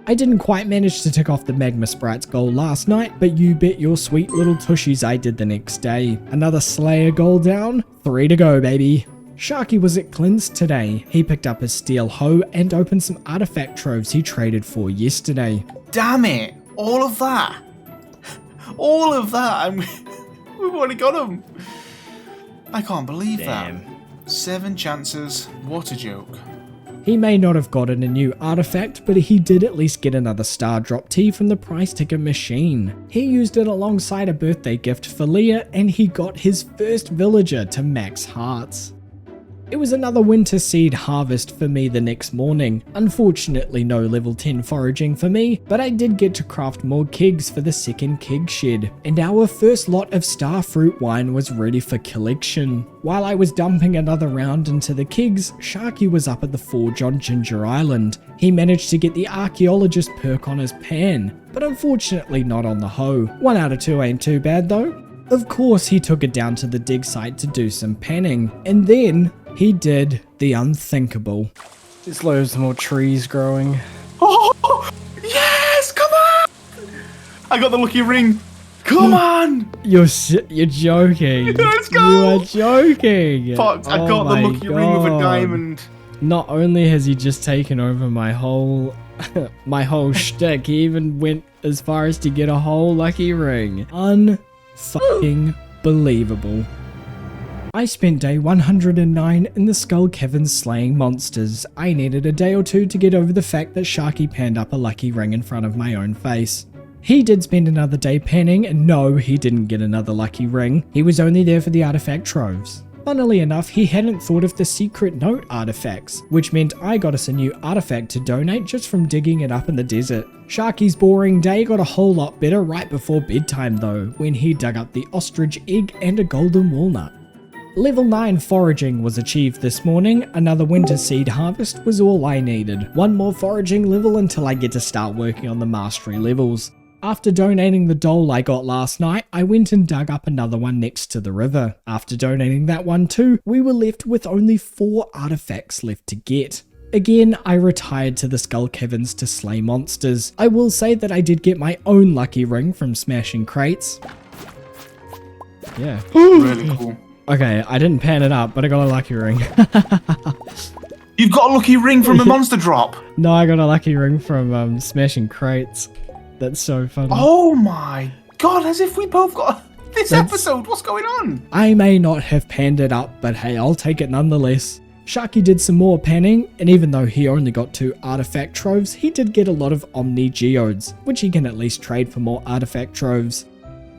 I didn't quite manage to tick off the Magma Sprites goal last night, but you bet your sweet little tushies I did the next day. Another Slayer goal down, 3 to go baby. Sharky was at Clint's today. He picked up his steel hoe and opened some artifact troves he traded for yesterday. Damn it! All of that! All of that! We've already got them! I can't believe that. 7 chances, what a joke. He may not have gotten a new artifact, but he did at least get another star drop tea from the price ticker machine. He used it alongside a birthday gift for Leah, and he got his first villager to max hearts. It was another winter seed harvest for me the next morning. Unfortunately no level 10 foraging for me, but I did get to craft more kegs for the second keg shed, and our first lot of starfruit wine was ready for collection. While I was dumping another round into the kegs, Sharky was up at the forge on Ginger Island. He managed to get the archaeologist perk on his pan, but unfortunately not on the hoe. 1 out of 2 ain't too bad though. Of course he took it down to the dig site to do some panning, and then he did the unthinkable. There's loads more trees growing. Oh, yes, come on! I got the lucky ring. Come on! You're joking. Let's go! You are joking. Fox, I got the lucky ring with a diamond. Not only has he just taken over my whole my whole shtick, he even went as far as to get a whole lucky ring. Unfucking believable. I spent day 109 in the Skull Caverns slaying monsters. I needed a day or two to get over the fact that Sharky panned up a lucky ring in front of my own face. He did spend another day panning, and no, he didn't get another lucky ring. He was only there for the artifact troves. Funnily enough, he hadn't thought of the secret note artifacts, which meant I got us a new artifact to donate just from digging it up in the desert. Sharky's boring day got a whole lot better right before bedtime though, when he dug up the ostrich egg and a golden walnut. Level 9 foraging was achieved this morning. Another winter seed harvest was all I needed. One more foraging level until I get to start working on the mastery levels. After donating the dole I got last night, I went and dug up another one next to the river. After donating that one too, we were left with only 4 artifacts left to get. Again, I retired to the Skull Caverns to slay monsters. I will say that I did get my own lucky ring from smashing crates. Yeah. Really cool. Okay, I didn't pan it up, but I got a lucky ring. You've got a lucky ring from a monster drop. No, I got a lucky ring from smashing crates. That's so funny. Oh my god, as if we both got this episode. What's going on? I may not have panned it up, but hey, I'll take it nonetheless. Sharky did some more panning, and even though he only got 2 artifact troves, he did get a lot of Omni Geodes, which he can at least trade for more artifact troves.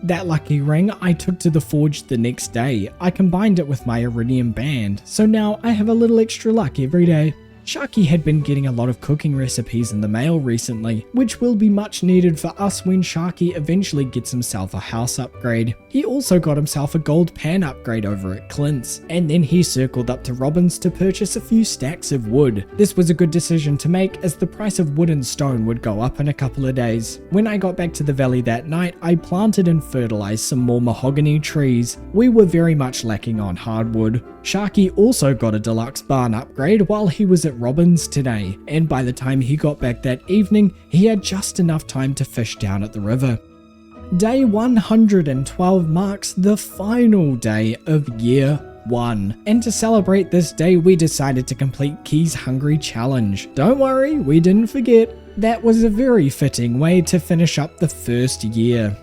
That lucky ring I took to the forge the next day. I combined it with my iridium band, so now I have a little extra luck every day. Sharky had been getting a lot of cooking recipes in the mail recently, which will be much needed for us when Sharky eventually gets himself a house upgrade. He also got himself a gold pan upgrade over at Clint's, and then he circled up to Robin's to purchase a few stacks of wood. This was a good decision to make as the price of wood and stone would go up in a couple of days. When I got back to the valley that night, I planted and fertilized some more mahogany trees. We were very much lacking on hardwood. Sharky also got a deluxe barn upgrade while he was at Robin's today, and by the time he got back that evening, he had just enough time to fish down at the river. Day 112 marks the final day of year 1, and to celebrate this day we decided to complete Key's Hungry Challenge. Don't worry, we didn't forget. That was a very fitting way to finish up the first year.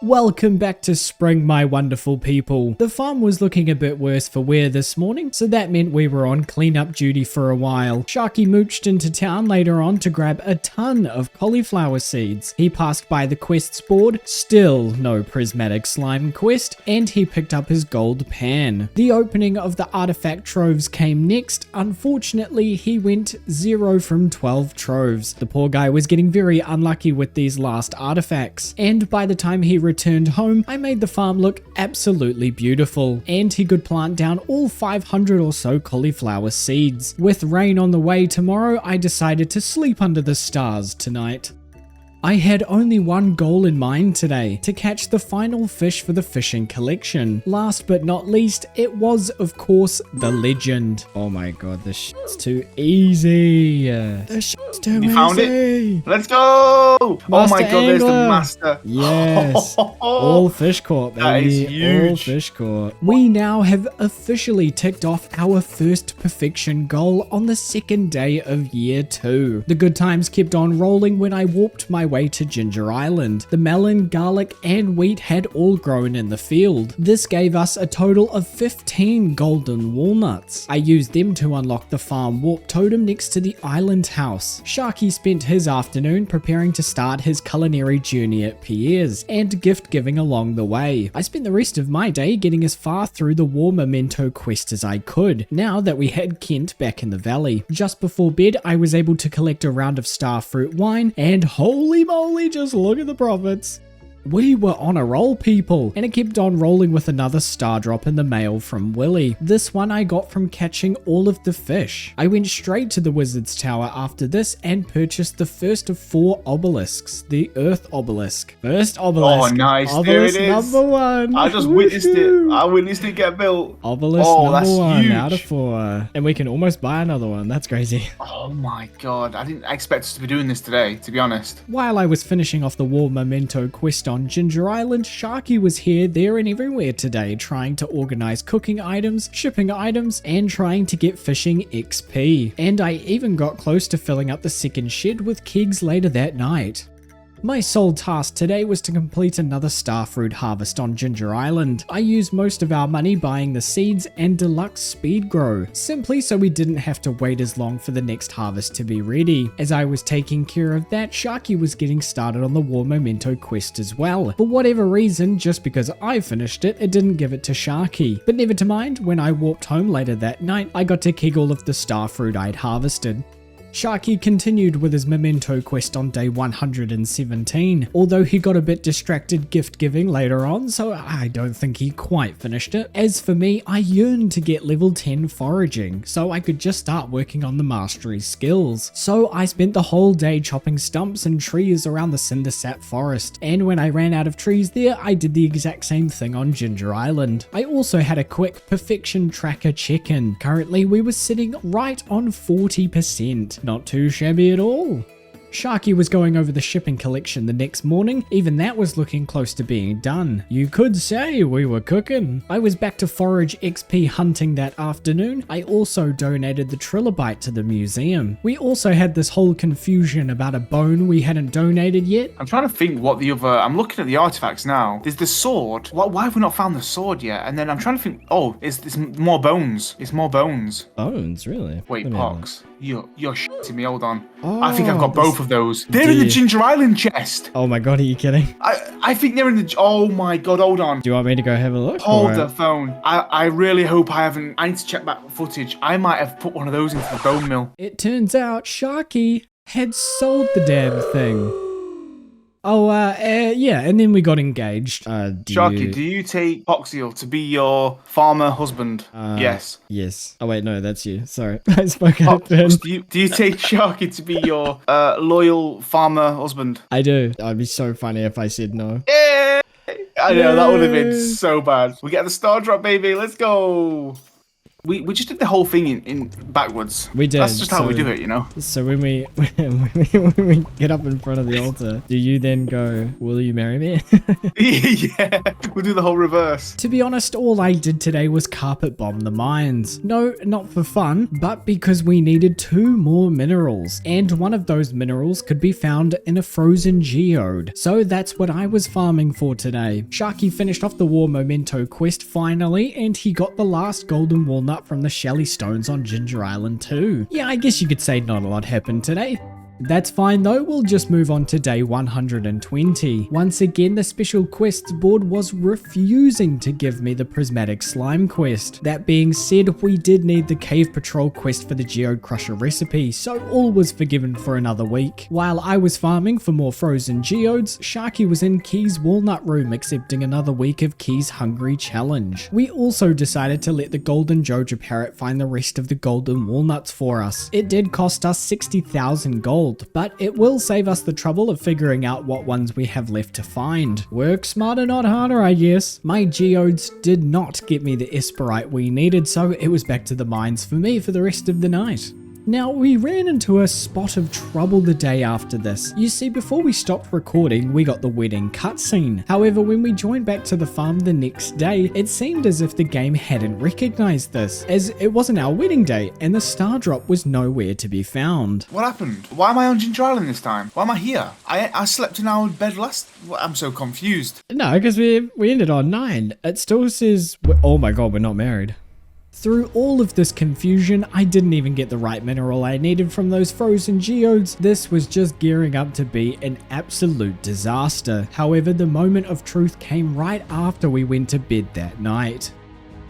Welcome back to spring, my wonderful people. The farm was looking a bit worse for wear this morning, so that meant we were on cleanup duty for a while. Sharky mooched into town later on to grab a ton of cauliflower seeds. He passed by the quests board, still no prismatic slime quest, and he picked up his gold pan. The opening of the artifact troves came next. Unfortunately, he went 0 from 12 troves. The poor guy was getting very unlucky with these last artifacts, and by the time he returned home, I made the farm look absolutely beautiful, and he could plant down all 500 or so cauliflower seeds. With rain on the way tomorrow, I decided to sleep under the stars tonight. I had only one goal in mind today, to catch the final fish for the fishing collection. Last but not least, it was, of course, the legend. Oh my god, this shit's too easy. This shit's too easy. You found it? Let's go! Master oh my god, there's the angler. master. Yes. All fish caught, baby. That is huge. All fish caught. We now have officially ticked off our first perfection goal on the second day of year 2. The good times kept on rolling when I warped my way to Ginger Island. The melon, garlic, and wheat had all grown in the field. This gave us a total of 15 golden walnuts. I used them to unlock the farm warp totem next to the island house. Sharky spent his afternoon preparing to start his culinary journey at Pierre's and gift giving along the way. I spent the rest of my day getting as far through the War Memento quest as I could, now that we had Kent back in the valley. Just before bed, I was able to collect a round of starfruit wine, and holy moly, just look at the profits. We were on a roll, people, and it kept on rolling with another star drop in the mail from Willie. This one I got from catching all of the fish. I went straight to the Wizard's Tower after this and purchased the first of 4 obelisks, the Earth Obelisk. First obelisk. Oh, nice. Obelisk there it is. number 1. I just witnessed it. I witnessed it get built. Obelisk Oh, that's number 1 huge. out of 4. And we can almost buy another one. That's crazy. Oh my god, I didn't expect us to be doing this today, to be honest. While I was finishing off the War Memento quest on Ginger Island, Sharky was here, there and everywhere today trying to organize cooking items, shipping items, and trying to get fishing XP. And I even got close to filling up the second shed with kegs later that night. My sole task today was to complete another starfruit harvest on Ginger Island. I used most of our money buying the seeds and deluxe speed grow, simply so we didn't have to wait as long for the next harvest to be ready. As I was taking care of that, Sharky was getting started on the War Memento quest as well. For whatever reason, just because I finished it, it didn't give it to Sharky. But never to mind, when I warped home later that night, I got to keg all of the starfruit I'd harvested. Sharky continued with his Memento quest on day 117, although he got a bit distracted gift giving later on, so I don't think he quite finished it. As for me, I yearned to get level 10 foraging, so I could just start working on the mastery skills. So I spent the whole day chopping stumps and trees around the Cindersap forest, and when I ran out of trees there, I did the exact same thing on Ginger Island. I also had a quick perfection tracker check-in. Currently, we were sitting right on 40%. Not too shabby at all. Sharky was going over the shipping collection the next morning, even that was looking close to being done. You could say we were cooking. I was back to forage XP hunting that afternoon. I also donated the trilobite to the museum. We also had this whole confusion about a bone we hadn't donated yet. I'm trying to think what the other... I'm looking at the artifacts now. There's the sword. Why have we not found the sword yet? And then I'm trying to think... Oh, it's more bones. It's more bones. Bones, really? Wait, Pox. You're shitting me. Hold on. Oh, I think I've got both of those. They're in the Ginger Island chest. Oh my god, are you kidding? I think they're in the... Oh my god, hold on. Do you want me to go have a look? Hold the phone. I really hope I haven't... I need to check back footage. I might have put one of those into the bone mill. It turns out Sharky had sold the damn thing. Oh, yeah, and then we got engaged. Sharky, do you take Poxial to be your farmer husband? Yes. Yes. Oh, wait, no, that's you. Sorry. I spoke out then. Do you take Sharky to be your loyal farmer husband? I do. That'd be so funny if I said no. Yeah! I know, that would have been so bad. We get the star drop, baby. Let's go. We just did the whole thing in backwards. We did. That's just how we do it, you know? So when we when we get up in front of the altar, do you then go, will you marry me? Yeah, we'll do the whole reverse. To be honest, all I did today was carpet bomb the mines. No, not for fun, but because we needed 2 more minerals, and one of those minerals could be found in a frozen geode. So that's what I was farming for today. Sharky finished off the War Memento quest finally, and he got the last golden walnut from the Shelly Stones on Ginger Island too. Yeah, I guess you could say not a lot happened today. That's fine though, we'll just move on to day 120. Once again, the special quests board was refusing to give me the prismatic slime quest. That being said, we did need the cave patrol quest for the geode crusher recipe, so all was forgiven for another week. While I was farming for more frozen geodes, Sharky was in Key's walnut room accepting another week of Key's hungry challenge. We also decided to let the golden Joja parrot find the rest of the golden walnuts for us. It did cost us 60,000 gold, but it will save us the trouble of figuring out what ones we have left to find. Work smarter, not harder, I guess. My geodes did not get me the esperite we needed, so it was back to the mines for me for the rest of the night. Now, we ran into a spot of trouble the day after this. You see, before we stopped recording, we got the wedding cutscene. However, when we joined back to the farm the next day, it seemed as if the game hadn't recognized this, as it wasn't our wedding day, and the star drop was nowhere to be found. What happened? Why am I on Ginger Island this time? Why am I here? I slept in our bed last... I'm so confused. No, because we ended on 9. It still says... Oh my god, we're not married. Through all of this confusion, I didn't even get the right mineral I needed from those frozen geodes. This was just gearing up to be an absolute disaster. However, the moment of truth came right after we went to bed that night.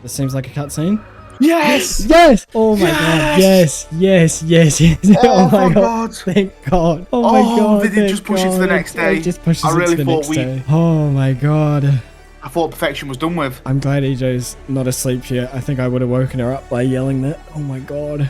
This seems like a cutscene. Yes! Yes! Oh my god, yes, yes, yes, yes. Oh my god. Thank god. Oh my god. They did just push it to the next day. It just pushes I really it to the thought next day. Oh my god. I thought perfection was done with. I'm glad EJ's not asleep yet. I think I would have woken her up by yelling that. Oh my god.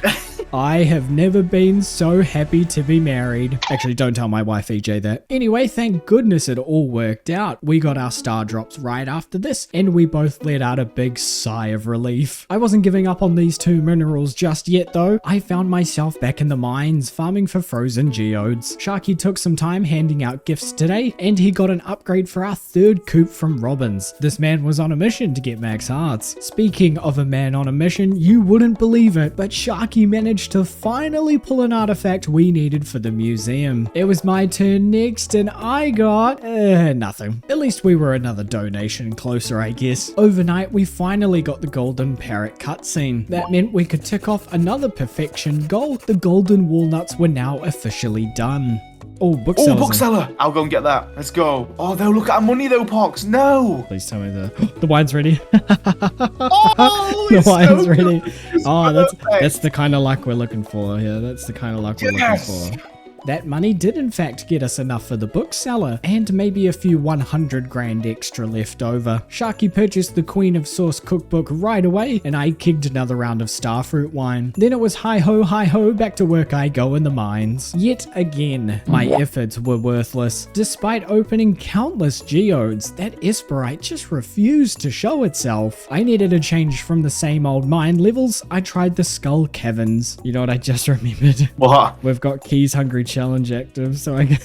I have never been so happy to be married. Actually, don't tell my wife EJ that. Anyway, thank goodness it all worked out. We got our star drops right after this, and we both let out a big sigh of relief. I wasn't giving up on these 2 minerals just yet though. I found myself back in the mines, farming for frozen geodes. Sharky took some time handing out gifts today, and he got an upgrade for our 3rd coop from Robbins. This man was on a mission to get max hearts. Speaking of a man on a mission, you wouldn't believe it, but Sharky managed to finally pull an artifact we needed for the museum. It was my turn next, and I got nothing. At least we were another donation closer, I guess. Overnight, we finally got the golden parrot cutscene. That meant we could tick off another perfection goal. The golden walnuts were now officially done. Oh, bookseller. Oh, bookseller. I'll go and get that. Let's go. Oh, they'll look at our money though, Pox. No. Please tell me the wine's ready. Oh, The it's wine's so ready. good. It's Oh, perfect. that's the kind of luck we're looking for. Yeah, that's the kind of luck we're looking for. That money did in fact get us enough for the bookseller, and maybe a few 100 grand extra left over. Sharky purchased the Queen of Sauce cookbook right away, and I kicked another round of starfruit wine. Then it was hi ho, back to work I go in the mines. Yet again, my efforts were worthless. Despite opening countless geodes, that Esperite just refused to show itself. I needed a change from the same old mine levels. I tried the Skull Caverns. You know what I just remembered? What? We've got Keys Hungry Challenge active, so I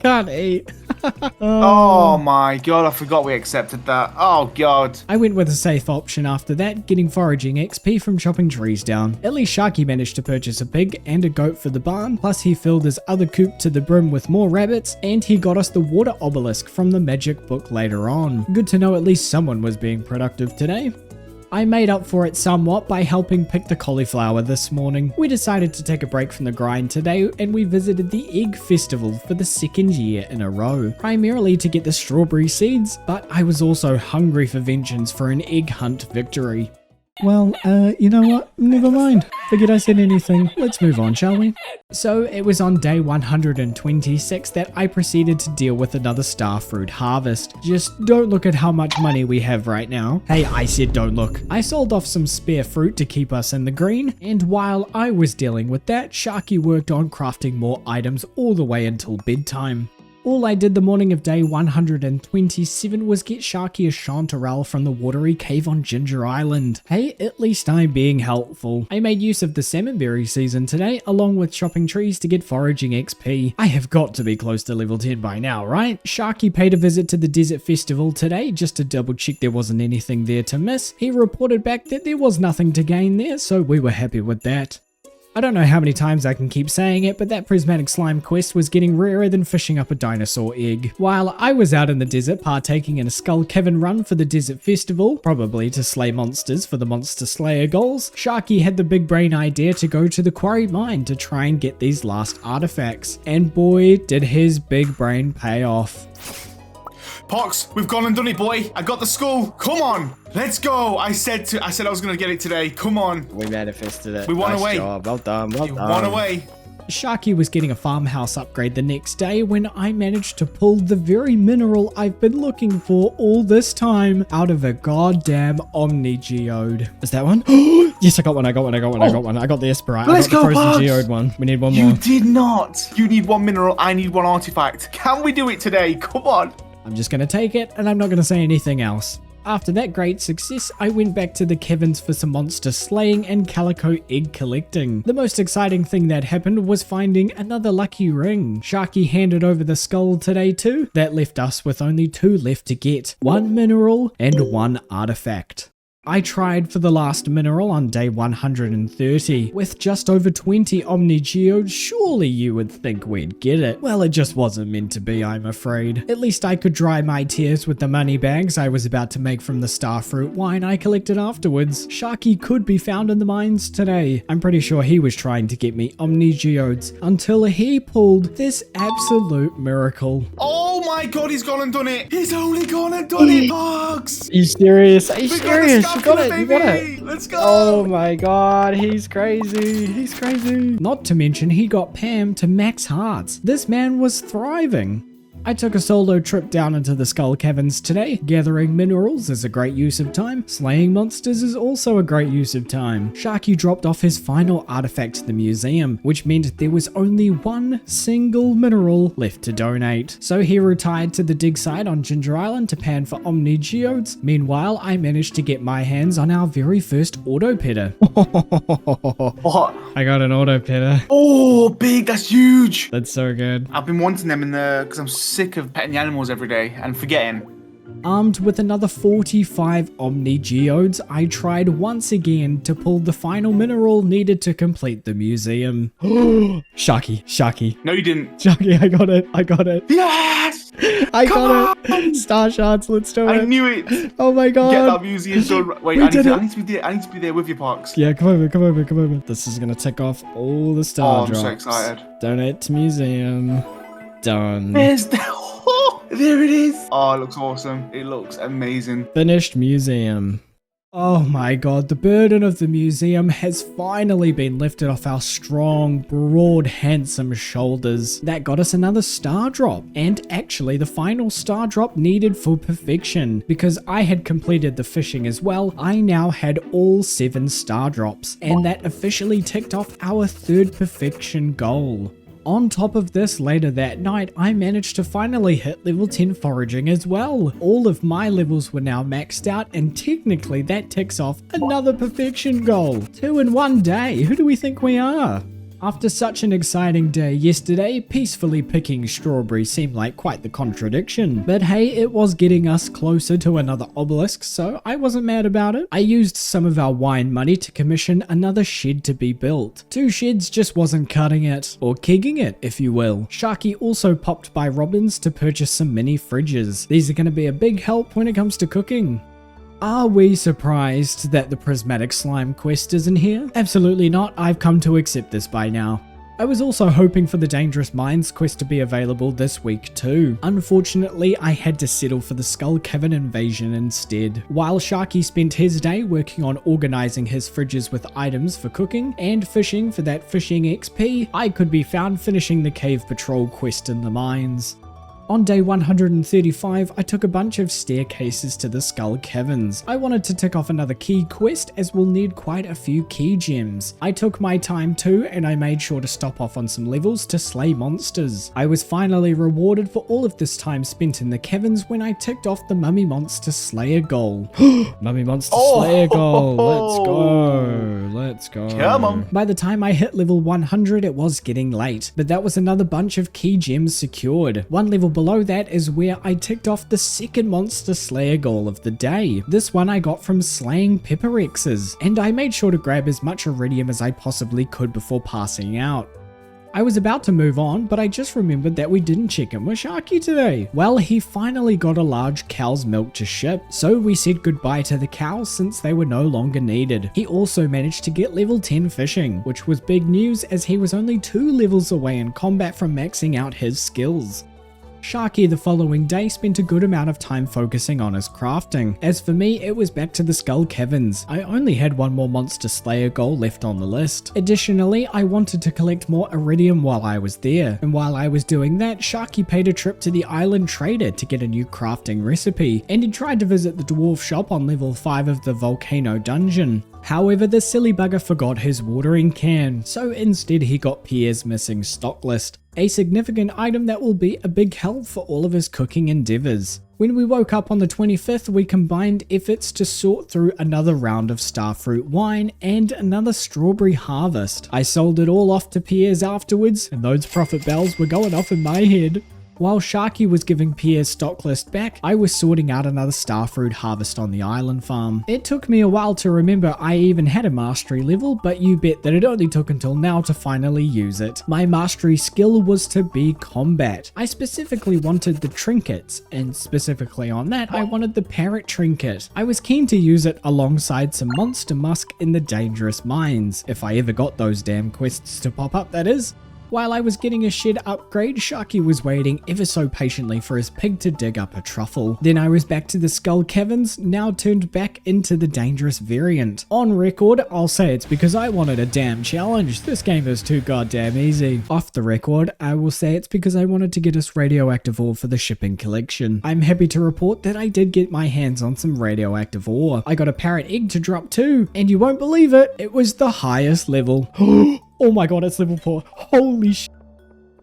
can't eat. Oh my god, I forgot we accepted that. Oh god. I went with a safe option after that, getting foraging XP from chopping trees down. At least Sharky managed to purchase a pig and a goat for the barn, plus he filled his other coop to the brim with more rabbits, and he got us the water obelisk from the magic book later on. Good to know at least someone was being productive today. I made up for it somewhat by helping pick the cauliflower this morning. We decided to take a break from the grind today, and we visited the Egg Festival for the 2nd year in a row, primarily to get the strawberry seeds, but I was also hungry for vengeance for an egg hunt victory. Well, you know what? Never mind. Figured I said anything. Let's move on, shall we? So, it was on day 126 that I proceeded to deal with another starfruit harvest. Just don't look at how much money we have right now. Hey, I said don't look. I sold off some spare fruit to keep us in the green, and while I was dealing with that, Sharky worked on crafting more items all the way until bedtime. All I did the morning of day 127 was get Sharky a chanterelle from the watery cave on Ginger Island. Hey, at least I'm being helpful. I made use of the salmonberry season today, along with chopping trees to get foraging XP. I have got to be close to level 10 by now, right? Sharky paid a visit to the desert festival today just to double check there wasn't anything there to miss. He reported back that there was nothing to gain there, so we were happy with that. I don't know how many times I can keep saying it, but that prismatic slime quest was getting rarer than fishing up a dinosaur egg. While I was out in the desert partaking in a skull cavern run for the desert festival, probably to slay monsters for the monster slayer goals, Sharky had the big brain idea to go to the quarry mine to try and get these last artifacts. And boy, did his big brain pay off. Pox, we've gone and done it, boy. I got the skull. Come on. Let's go. I said I was going to get it today. Come on. We manifested it. We won Nice away. job. Well done, well You done. won away. Sharky was getting a farmhouse upgrade the next day when I managed to pull the very mineral I've been looking for all this time out of a goddamn Omni Geode. Is that one? Yes, I got one. I got the Esperite. Let's I got go, the Frozen Pox. Geode one. We need one You more. did not. You need one mineral. I need one artifact. Can we do it today? Come on. I'm just going to take it, and I'm not going to say anything else. After that great success, I went back to the caverns for some monster slaying and calico egg collecting. The most exciting thing that happened was finding another lucky ring. Sharky handed over the skull today too. That left us with only 2 left to get. 1 mineral and 1 artifact. I tried for the last mineral on day 130. With just over 20 Omni Geodes, surely you would think we'd get it. Well, it just wasn't meant to be, I'm afraid. At least I could dry my tears with the money bags I was about to make from the starfruit wine I collected afterwards. Sharky could be found in the mines today. I'm pretty sure he was trying to get me Omni Geodes until he pulled this absolute miracle. Oh my god, he's gone and done it. He's only gone and done it, Pox. Are you serious? Are you We serious? got You the got scalpel, it, you got baby. it. Let's go. Oh my god, he's crazy. He's crazy. Not to mention, he got Pam to max hearts. This man was thriving. I took a solo trip down into the Skull Caverns today. Gathering minerals is a great use of time. Slaying monsters is also a great use of time. Sharky dropped off his final artifact to the museum, which meant there was only one single mineral left to donate. So he retired to the dig site on Ginger Island to pan for Omni Geodes. Meanwhile, I managed to get my hands on our very first auto petter. What? I got an auto petter. Oh, big, that's huge. That's so good. I've been wanting them because I'm sick of petting the animals every day and forgetting. Armed with another 45 Omni Geodes, I tried once again to pull the final mineral needed to complete the museum. Sharky. No, you didn't. Sharky, I got it. Yes! I got it. Star shards, let's do it. I knew it. Oh my god. Get that museum done. Wait, We I did need to be there. I need to be there with you, Pox. Yeah, come over. This is gonna tick off all the star Oh, I'm drops. so excited. Donate to museum. Done. There's the... Oh, there it is. Oh, it looks awesome. It looks amazing. Finished museum. Oh my god, the burden of the museum has finally been lifted off our strong, broad, handsome shoulders. That got us another star drop, and actually the final star drop needed for perfection. Because I had completed the fishing as well, I now had all 7 star drops, and that officially ticked off our 3rd perfection goal. On top of this, later that night, I managed to finally hit level 10 foraging as well. All of my levels were now maxed out, and technically that ticks off another perfection goal. 2 in one day, who do we think we are? After such an exciting day yesterday, peacefully picking strawberries seemed like quite the contradiction. But hey, it was getting us closer to another obelisk, so I wasn't mad about it. I used some of our wine money to commission another shed to be built. 2 sheds just wasn't cutting it, or kegging it, if you will. Sharky also popped by Robbins to purchase some mini fridges. These are going to be a big help when it comes to cooking. Are we surprised that the Prismatic Slime quest isn't here? Absolutely not, I've come to accept this by now. I was also hoping for the Dangerous Mines quest to be available this week too. Unfortunately, I had to settle for the Skull Cavern invasion instead. While Sharky spent his day working on organizing his fridges with items for cooking and fishing for that fishing XP, I could be found finishing the Cave Patrol quest in the mines. On day 135, I took a bunch of staircases to the Skull Caverns. I wanted to tick off another key quest as we'll need quite a few key gems. I took my time too, and I made sure to stop off on some levels to slay monsters. I was finally rewarded for all of this time spent in the caverns when I ticked off the Mummy Monster Slayer goal. Mummy Monster Slayer goal, let's go. Come on. By the time I hit level 100, it was getting late, but that was another bunch of key gems secured. One level below that is where I ticked off the 2nd Monster Slayer goal of the day. This one I got from slaying Pepperexes, and I made sure to grab as much iridium as I possibly could before passing out. I was about to move on, but I just remembered that we didn't check in with Sharky today. Well, he finally got a large cow's milk to ship, so we said goodbye to the cows since they were no longer needed. He also managed to get level 10 fishing, which was big news as he was only 2 levels away in combat from maxing out his skills. Sharky the following day spent a good amount of time focusing on his crafting. As for me, it was back to the Skull Caverns. I only had one more Monster Slayer goal left on the list. Additionally, I wanted to collect more iridium while I was there, and while I was doing that, Sharky paid a trip to the Island Trader to get a new crafting recipe, and he tried to visit the dwarf shop on level 5 of the Volcano Dungeon. However, the silly bugger forgot his watering can, so instead he got Pierre's missing stock list, a significant item that will be a big help for all of his cooking endeavors. When we woke up on the 25th, we combined efforts to sort through another round of starfruit wine and another strawberry harvest. I sold it all off to Pierre's afterwards, and those profit bells were going off in my head. While Sharky was giving Pierre's stock list back, I was sorting out another starfruit harvest on the island farm. It took me a while to remember I even had a mastery level, but you bet that it only took until now to finally use it. My mastery skill was to be combat. I specifically wanted the trinkets, and specifically on that, I wanted the parrot trinket. I was keen to use it alongside some monster musk in the Dangerous Mines, if I ever got those damn quests to pop up, that is. While I was getting a shed upgrade, Sharky was waiting ever so patiently for his pig to dig up a truffle. Then I was back to the skull caverns, now turned back into the dangerous variant. On record, I'll say it's because I wanted a damn challenge. This game is too goddamn easy. Off the record, I will say it's because I wanted to get us radioactive ore for the shipping collection. I'm happy to report that I did get my hands on some radioactive ore. I got a parrot egg to drop too, and you won't believe it, it was the highest level. Oh my god, it's level 4. Holy sh...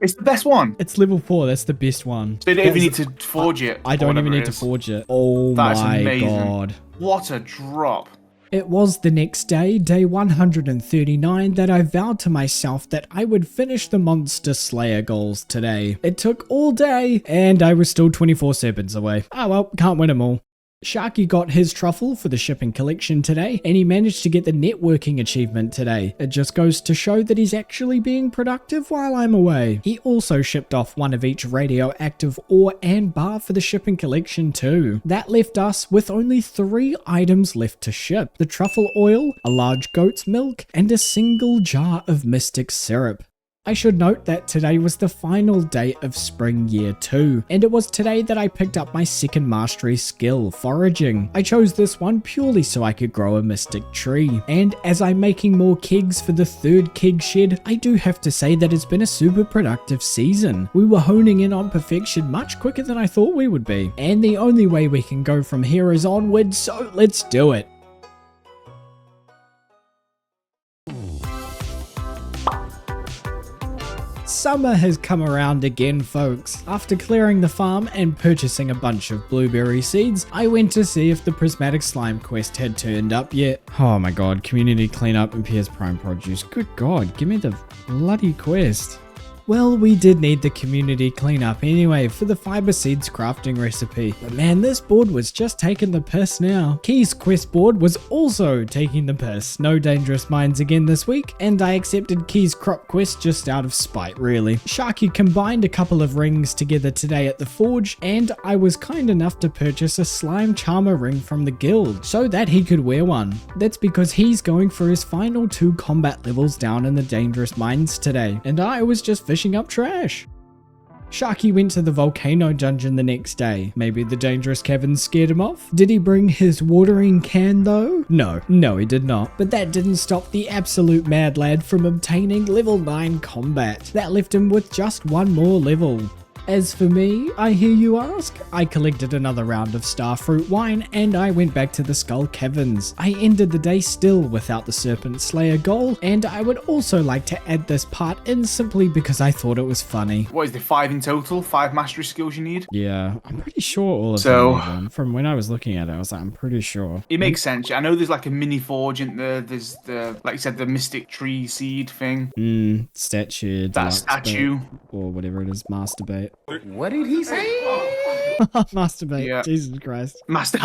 It's the best one. It's level 4, that's the best one. So you don't even need to forge it. I don't even need to forge it. Oh my god. What a drop. It was the next day, day 139, that I vowed to myself that I would finish the Monster Slayer goals today. It took all day, and I was still 24 serpents away. Oh well, can't win them all. Sharky got his truffle for the shipping collection today, and he managed to get the networking achievement today. It just goes to show that he's actually being productive while I'm away. He also shipped off one of each radioactive ore and bar for the shipping collection too. That left us with only 3 items left to ship: the truffle oil, a large goat's milk, and a single jar of mystic syrup. I should note that today was the final day of spring year 2, and it was today that I picked up my second mastery skill, foraging. I chose this one purely so I could grow a mystic tree, and as I'm making more kegs for the 3rd keg shed, I do have to say that it's been a super productive season. We were honing in on perfection much quicker than I thought we would be, and the only way we can go from here is onward, so let's do it. Summer has come around again, folks. After clearing the farm and purchasing a bunch of blueberry seeds, I went to see if the prismatic slime quest had turned up yet. Oh my god, community cleanup and PS Prime produce. Good god, give me the bloody quest. Well, we did need the community cleanup anyway for the fiber seeds crafting recipe. But man, this board was just taking the piss now. Key's quest board was also taking the piss. No dangerous mines again this week, and I accepted Key's crop quest just out of spite, really. Sharky combined a couple of rings together today at the forge, and I was kind enough to purchase a slime charmer ring from the guild so that he could wear one. That's because he's going for his final 2 combat levels down in the dangerous mines today, and I was just fishing up trash. Sharky went to the volcano dungeon the next day. Maybe the dangerous caverns scared him off? Did he bring his watering can though? No, he did not. But that didn't stop the absolute mad lad from obtaining level 9 combat. That left him with just 1 more level. As for me, I hear you ask? I collected another round of starfruit wine and I went back to the skull caverns. I ended the day still without the serpent slayer goal, and I would also like to add this part in simply because I thought it was funny. What is there, 5 in total? 5 mastery skills you need? Yeah, I'm pretty sure all of them. From when I was looking at it, I was like, I'm pretty sure. It makes sense. I know there's like a mini forge in there. There's the, like you said, the mystic tree seed thing. Statue. That statue. Or whatever it is, masturbate. What did he say? Masturbate. Yeah. Jesus Christ. Master.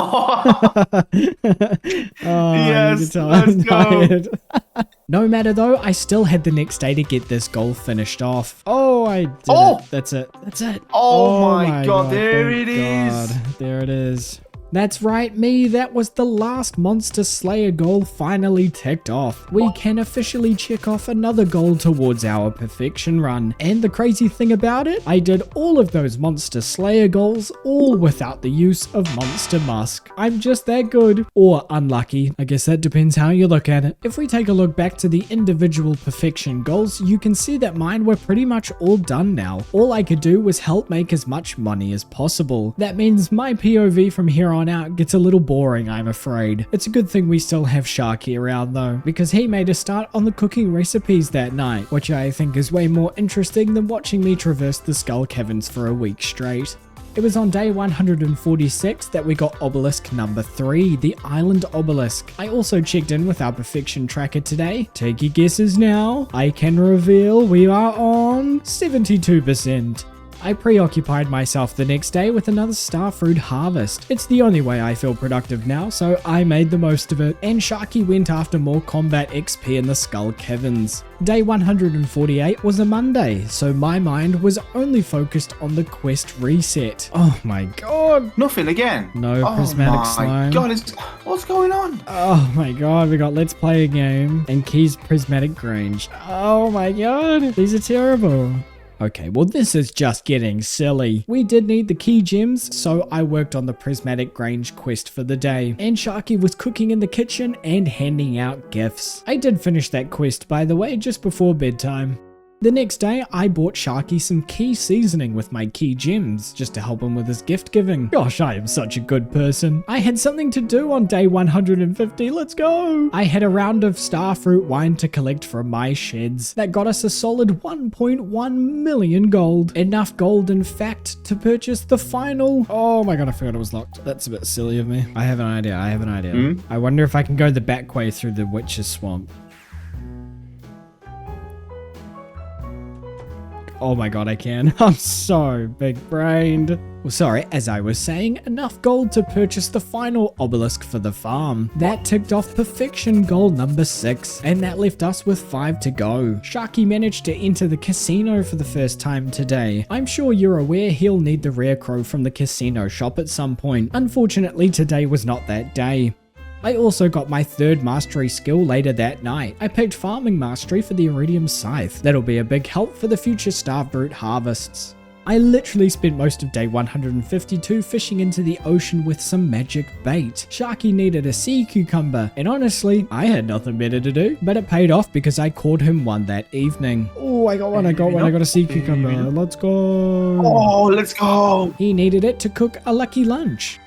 Yes, let's go. No matter though, I still had the next day to get this goal finished off. Oh, I did it. That's it. That's it. Oh my god, there it is. There it is. That's right, me, that was the last Monster Slayer goal finally ticked off. We can officially check off another goal towards our perfection run. And the crazy thing about it, I did all of those Monster Slayer goals all without the use of Monster Musk. I'm just that good. Or unlucky, I guess that depends how you look at it. If we take a look back to the individual perfection goals, you can see that mine were pretty much all done now. All I could do was help make as much money as possible. That means my POV from here on out gets a little boring, I'm afraid. It's a good thing we still have Sharky around though, because he made a start on the cooking recipes that night, which I think is way more interesting than watching me traverse the skull caverns for a week straight. It was on day 146 that we got obelisk number 3, the island obelisk. I also checked in with our perfection tracker today. Take your guesses now. I can reveal we are on 72%. I preoccupied myself the next day with another starfruit harvest. It's the only way I feel productive now, so I made the most of it, and Sharky went after more combat XP in the Skull Caverns. Day 148 was a Monday, so my mind was only focused on the quest reset. Oh my god! Nothing again? No prismatic slime. Oh my god, what's going on? Oh my god, we got let's play a game and Keys Prismatic Grange. Oh my god, these are terrible. Okay, well this is just getting silly. We did need the key gems, so I worked on the Prismatic Grange quest for the day. And Sharky was cooking in the kitchen and handing out gifts. I did finish that quest, by the way, just before bedtime. The next day, I bought Sharky some key seasoning with my key gems, just to help him with his gift giving. Gosh, I am such a good person. I had something to do on day 150, let's go! I had a round of starfruit wine to collect from my sheds. That got us a solid 1.1 million gold. Enough gold, in fact, to purchase the final... Oh my god, I forgot it was locked. That's a bit silly of me. I have an idea, I wonder if I can go the back way through the Witch's Swamp. Oh my god, I can. I'm so big-brained. Well, sorry, as I was saying, enough gold to purchase the final obelisk for the farm. That ticked off perfection goal number 6, and that left us with 5 to go. Sharky managed to enter the casino for the first time today. I'm sure you're aware he'll need the rare crow from the casino shop at some point. Unfortunately, today was not that day. I also got my 3rd mastery skill later that night. I picked farming mastery for the iridium scythe. That'll be a big help for the future starfruit harvests. I literally spent most of day 152 fishing into the ocean with some magic bait. Sharky needed a sea cucumber, and honestly, I had nothing better to do, but it paid off because I caught him one that evening. Oh, I got a sea cucumber. Let's go. Oh, let's go. He needed it to cook a lucky lunch.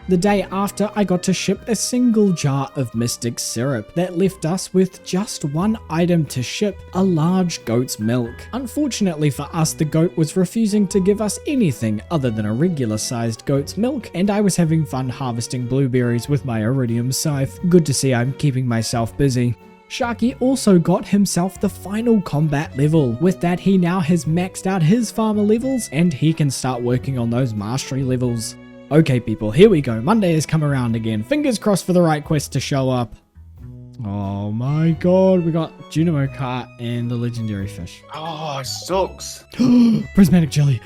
The day after, I got to ship a single jar of mystic syrup. That left us with just one item to ship, a large goat's milk. Unfortunately for us, the goat was refusing to give us anything other than a regular sized goat's milk, and I was having fun harvesting blueberries with my iridium scythe. Good to see I'm keeping myself busy. Sharky also got himself the final combat level. With that, he now has maxed out his farmer levels, and he can start working on those mastery levels. Okay people, here we go. Monday has come around again. Fingers crossed for the right quest to show up. Oh my god, we got Junimo Cart and the legendary fish. Oh, it sucks. Prismatic jelly.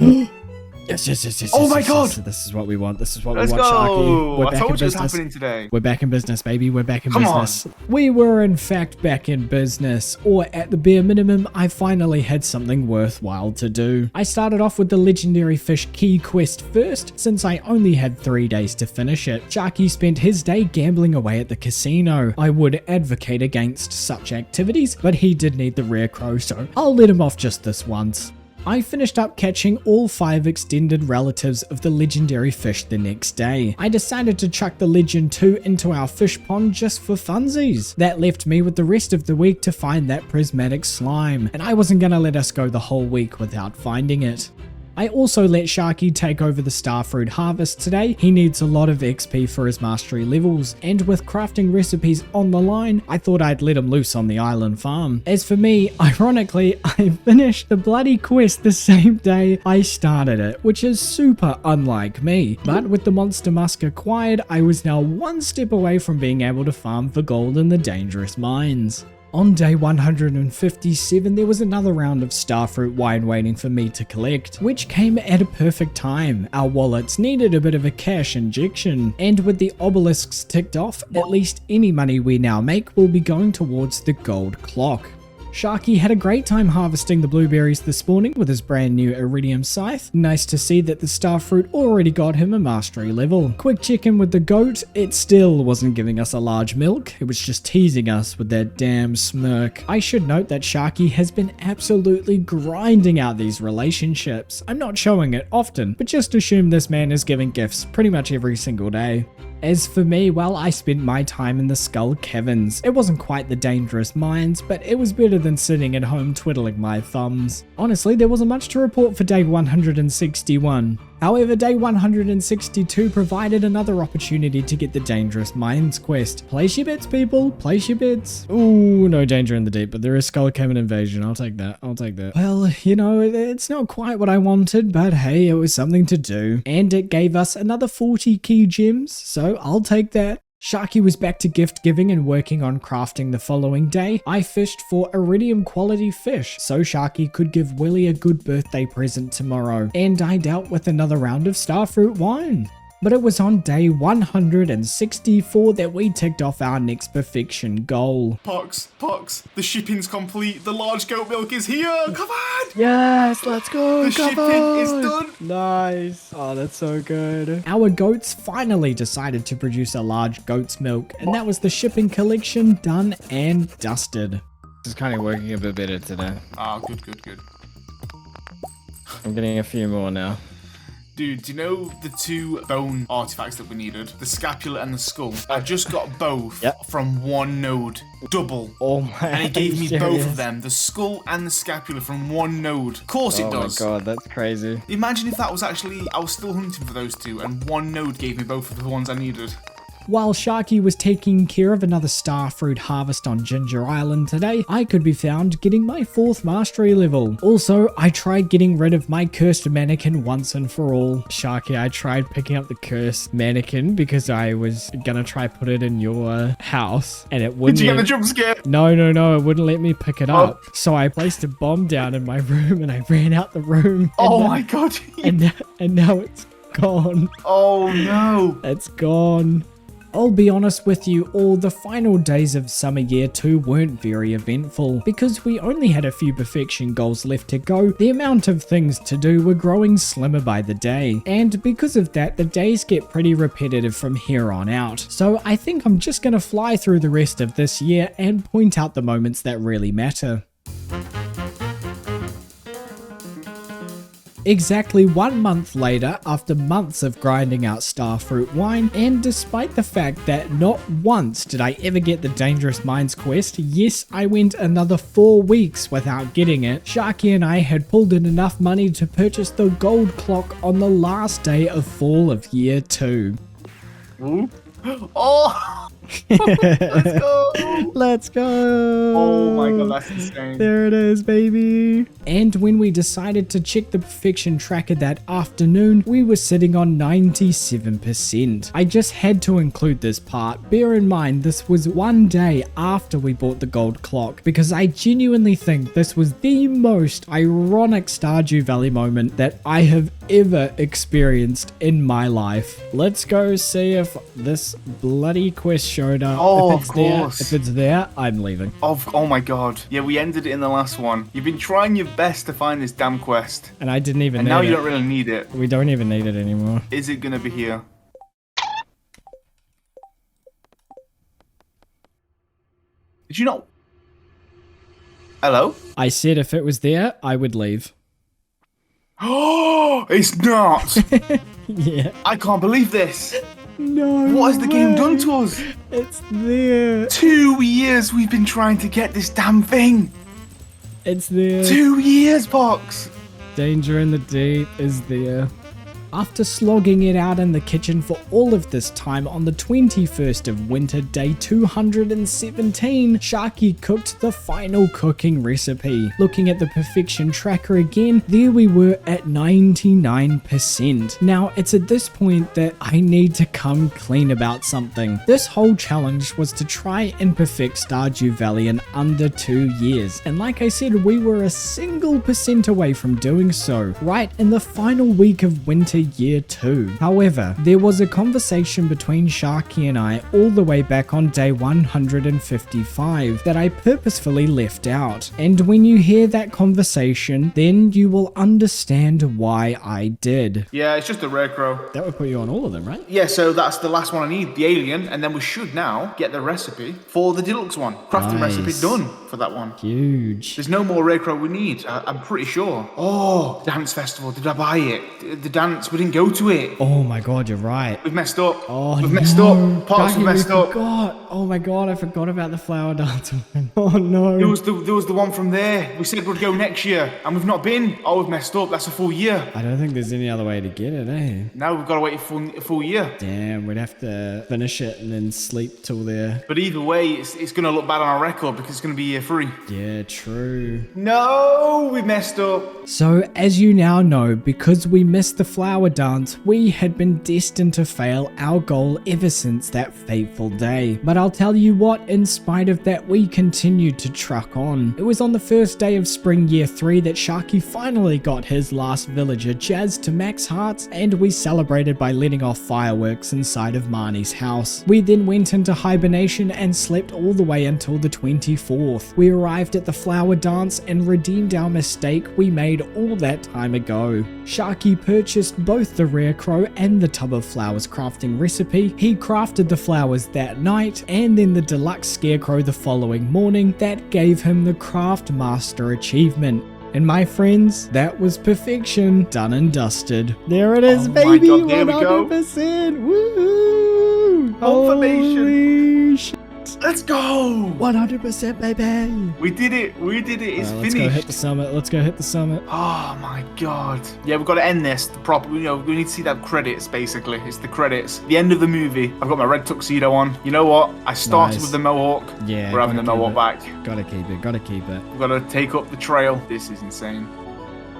Yes. Oh my god! This is what we want. This is what Let's we want, go! Sharky. We're I back in told you it was business. happening today. We're back in business, baby. We're back in Come business. We were in fact back in business, or at the bare minimum, I finally had something worthwhile to do. I started off with the legendary fish key quest first, since I only had 3 days to finish it. Sharky spent his day gambling away at the casino. I would advocate against such activities, but he did need the rare crow, so I'll let him off just this once. I finished up catching all 5 extended relatives of the legendary fish the next day. I decided to chuck the legend 2 into our fish pond just for funsies. That left me with the rest of the week to find that prismatic slime, and I wasn't gonna let us go the whole week without finding it. I also let Sharky take over the starfruit harvest today. He needs a lot of XP for his mastery levels, and with crafting recipes on the line, I thought I'd let him loose on the island farm. As for me, ironically, I finished the bloody quest the same day I started it, which is super unlike me. But with the monster musk acquired, I was now one step away from being able to farm for gold in the dangerous mines. On day 157, there was another round of starfruit wine waiting for me to collect, which came at a perfect time. Our wallets needed a bit of a cash injection, and with the obelisks ticked off, at least any money we now make will be going towards the gold clock. Sharky had a great time harvesting the blueberries this morning with his brand new iridium scythe. Nice to see that the starfruit already got him a mastery level. Quick check in with the goat, it still wasn't giving us a large milk, it was just teasing us with that damn smirk. I should note that Sharky has been absolutely grinding out these relationships. I'm not showing it often, but just assume this man is giving gifts pretty much every single day. As for me, well, I spent my time in the Skull Caverns. It wasn't quite the dangerous mines, but it was better than sitting at home twiddling my thumbs. Honestly, there wasn't much to report for day 161. However, day 162 provided another opportunity to get the Dangerous Mines quest. Place your bets, people. Place your bets. Ooh, no danger in the deep, but there is Skull Cavern Invasion. I'll take that. I'll take that. Well, you know, it's not quite what I wanted, but hey, it was something to do. And it gave us another 40 key gems, so I'll take that. Sharky was back to gift giving and working on crafting the following day. I fished for iridium quality fish so Sharky could give Willie a good birthday present tomorrow, and I dealt with another round of starfruit wine. But it was on day 164 that we ticked off our next perfection goal. Pox, the shipping's complete. The large goat milk is here. Come on. Yes, let's go. The shipping is done. Nice. Oh, that's so good. Our goats finally decided to produce a large goat's milk, and that was the shipping collection done and dusted. This is kind of working a bit better today. Ah, good. I'm getting a few more now. Dude, do you know the 2 bone artifacts that we needed? The scapula and the skull. I just got both from one node. Double. Oh my. And it gave me both of them. The skull and the scapula from one node. Of course it does. Oh my god, that's crazy. Imagine if that was actually, I was still hunting for those 2 and one node gave me both of the ones I needed. While Sharky was taking care of another starfruit harvest on Ginger Island today, I could be found getting my 4th mastery level. Also, I tried getting rid of my cursed mannequin once and for all. Sharky, I tried picking up the cursed mannequin because I was gonna try put it in your house and it wouldn't. Did you get the jump scare? No, it wouldn't let me pick it up. So I placed a bomb down in my room and I ran out the room. Oh my god. And now it's gone. Oh no. It's gone. I'll be honest with you all, the final days of summer year 2 weren't very eventful. Because we only had a few perfection goals left to go, the amount of things to do were growing slimmer by the day. And because of that, the days get pretty repetitive from here on out. So I think I'm just gonna fly through the rest of this year and point out the moments that really matter. Exactly 1 month later, after months of grinding out starfruit wine, and despite the fact that not once did I ever get the Dangerous Mines quest, yes, I went another 4 weeks without getting it, Sharky and I had pulled in enough money to purchase the gold clock on the last day of fall of year 2. Oh! Let's go! Let's go! Oh my god, that's insane. There it is, baby. And when we decided to check the perfection tracker that afternoon, we were sitting on 97%. I just had to include this part. Bear in mind, this was 1 day after we bought the gold clock, because I genuinely think this was the most ironic Stardew Valley moment that I have ever experienced in my life. Let's go see if this bloody quest showed up. Oh, if it's of course. If it's there, I'm leaving. Oh my god. Yeah, we ended it in the last one. You've been trying your best to find this damn quest. And I didn't even And need now it. you don't really need it. We don't even need it anymore. Is it gonna be here? Did you not? Hello? I said if it was there, I would leave. Oh, it's not! Yeah. I can't believe this! No. What has the game way. done to us? It's there. 2 years we've been trying to get this damn thing! It's there. 2 years, Pox! Danger in the deep is there. After slogging it out in the kitchen for all of this time, on the 21st of winter, day 217, Sharky cooked the final cooking recipe. Looking at the perfection tracker again, there we were at 99%. Now, it's at this point that I need to come clean about something. This whole challenge was to try and perfect Stardew Valley in under 2 years. And like I said, we were a single percent away from doing so, right in the final week of winter year 2. However, there was a conversation between Sharky and I all the way back on day 155 that I purposefully left out. And when you hear that conversation, then you will understand why I did. Yeah, it's just a rare crow. That would put you on all of them, right? Yeah, so that's the last one I need, the alien, and then we should now get the recipe for the deluxe one. Crafting Nice. recipe done. for that one. Huge. There's no more rare crow we need, I'm pretty sure. Oh, dance festival, did I buy it? The dance, we didn't go to it. Oh my god, you're right. We've messed up. Oh, We've messed up. Pox, we've messed up. Forgot. Oh my god, I forgot about the flower dance. Oh no. There was the one from there. We said we'd go next year, and we've not been. Oh, we've messed up. That's a full year. I don't think there's any other way to get it, eh? Now we've got to wait a full year. Damn, we'd have to finish it and then sleep till there. But either way, it's going to look bad on our record because it's going to be year 3. Yeah, true. No, we messed up. So, as you now know, because we missed the flower dance, we had been destined to fail our goal ever since that fateful day. But I'll tell you what, in spite of that, we continued to truck on. It was on the first day of spring year 3 that Sharky finally got his last villager jazzed to max hearts, and we celebrated by letting off fireworks inside of Marnie's house. We then went into hibernation and slept all the way until the 24th. We arrived at the flower dance and redeemed our mistake we made all that time ago. Sharky purchased both the rare crow and the tub of flowers crafting recipe. He crafted the flowers that night and then the deluxe scarecrow the following morning. That gave him the craft master achievement. And my friends, that was perfection, done and dusted. There it is, Oh my baby, God, there we go. 100%, woohoo! Confirmation. Holy shit. Let's go. 100%, baby. We did it. It's Let's finished. go hit the summit. Let's go hit the summit. Oh my god. Yeah, we've got to end this the proper. We need to see that credits basically. It's the credits. The end of the movie. I've got my red tuxedo on. You know what? I started Nice. with the mohawk. Yeah, We're having the gotta keep mohawk it. back. Gotta keep it. Gotta keep it. We've got to take up the trail. This is insane.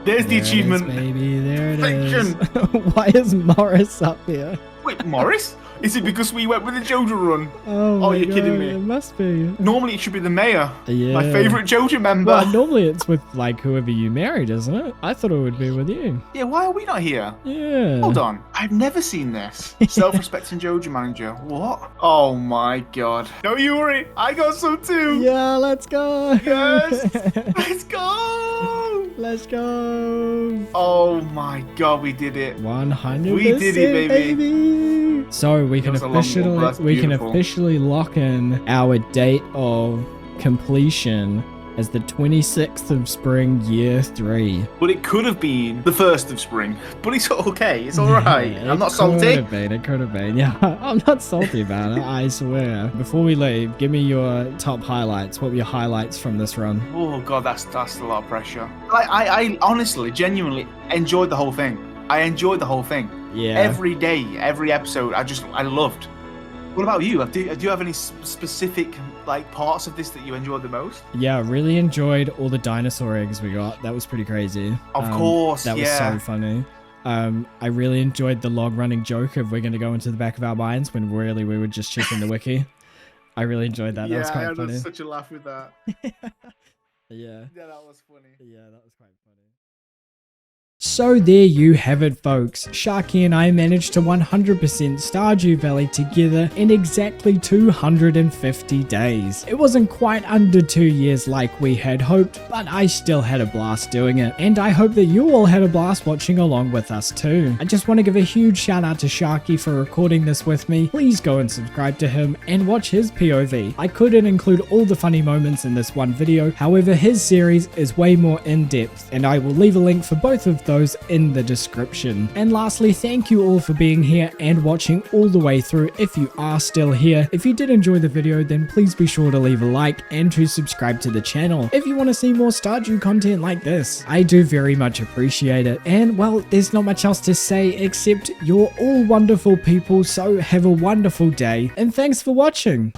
There's the There it is, achievement. baby. There it Fiction. is. Why is Morris up here? Wait, Morris? Is it because we went with the Jojo run? Oh, Oh, my you're God, kidding me. It must be. Normally it should be the mayor. Yeah. My favourite Jojo member. Well, normally it's with like whoever you married, isn't it? I thought it would be with you. Yeah, why are we not here? Yeah. Hold on. I've never seen this. Self-respecting Jojo manager. What? Oh my god. Don't you worry. I got some too. Yeah, let's go. Yes. Let's go. Let's go. Oh my god, we did it. 100%. We did it, baby. So we can was a long one, but that's beautiful. officially lock in our date of completion as the 26th of spring, year 3. But it could have been the 1st of spring. But it's okay. It's alright. I'm not salty. It could have been. Yeah, I'm not salty about it, I swear. Before we leave, give me your top highlights. What were your highlights from this run? Oh god, that's a lot of pressure. I honestly, genuinely enjoyed the whole thing. I enjoyed the whole thing. Yeah. Every day, every episode, I loved. What about you? Do you have any specific like parts of this that you enjoyed the most? Yeah, I really enjoyed all the dinosaur eggs we got. That was pretty crazy. Of course, that was yeah. so funny. I really enjoyed the log running joke of we're going to go into the back of our minds when really we were just checking the wiki. I really enjoyed that. That was quite funny. Such a laugh with that. Yeah. Yeah, that was funny. Yeah, that was quite funny. So there you have it, folks. Sharky and I managed to 100% Stardew Valley together in exactly 250 days. It wasn't quite under 2 years like we had hoped, but I still had a blast doing it, and I hope that you all had a blast watching along with us too. I just want to give a huge shout out to Sharky for recording this with me. Please go and subscribe to him and watch his POV. I couldn't include all the funny moments in this one video, however his series is way more in-depth, and I will leave a link for both of those in the description. And lastly, thank you all for being here and watching all the way through if you are still here. If you did enjoy the video, then please be sure to leave a like and to subscribe to the channel if you want to see more Stardew content like this. I do very much appreciate it. And well, there's not much else to say except you're all wonderful people, so have a wonderful day and thanks for watching.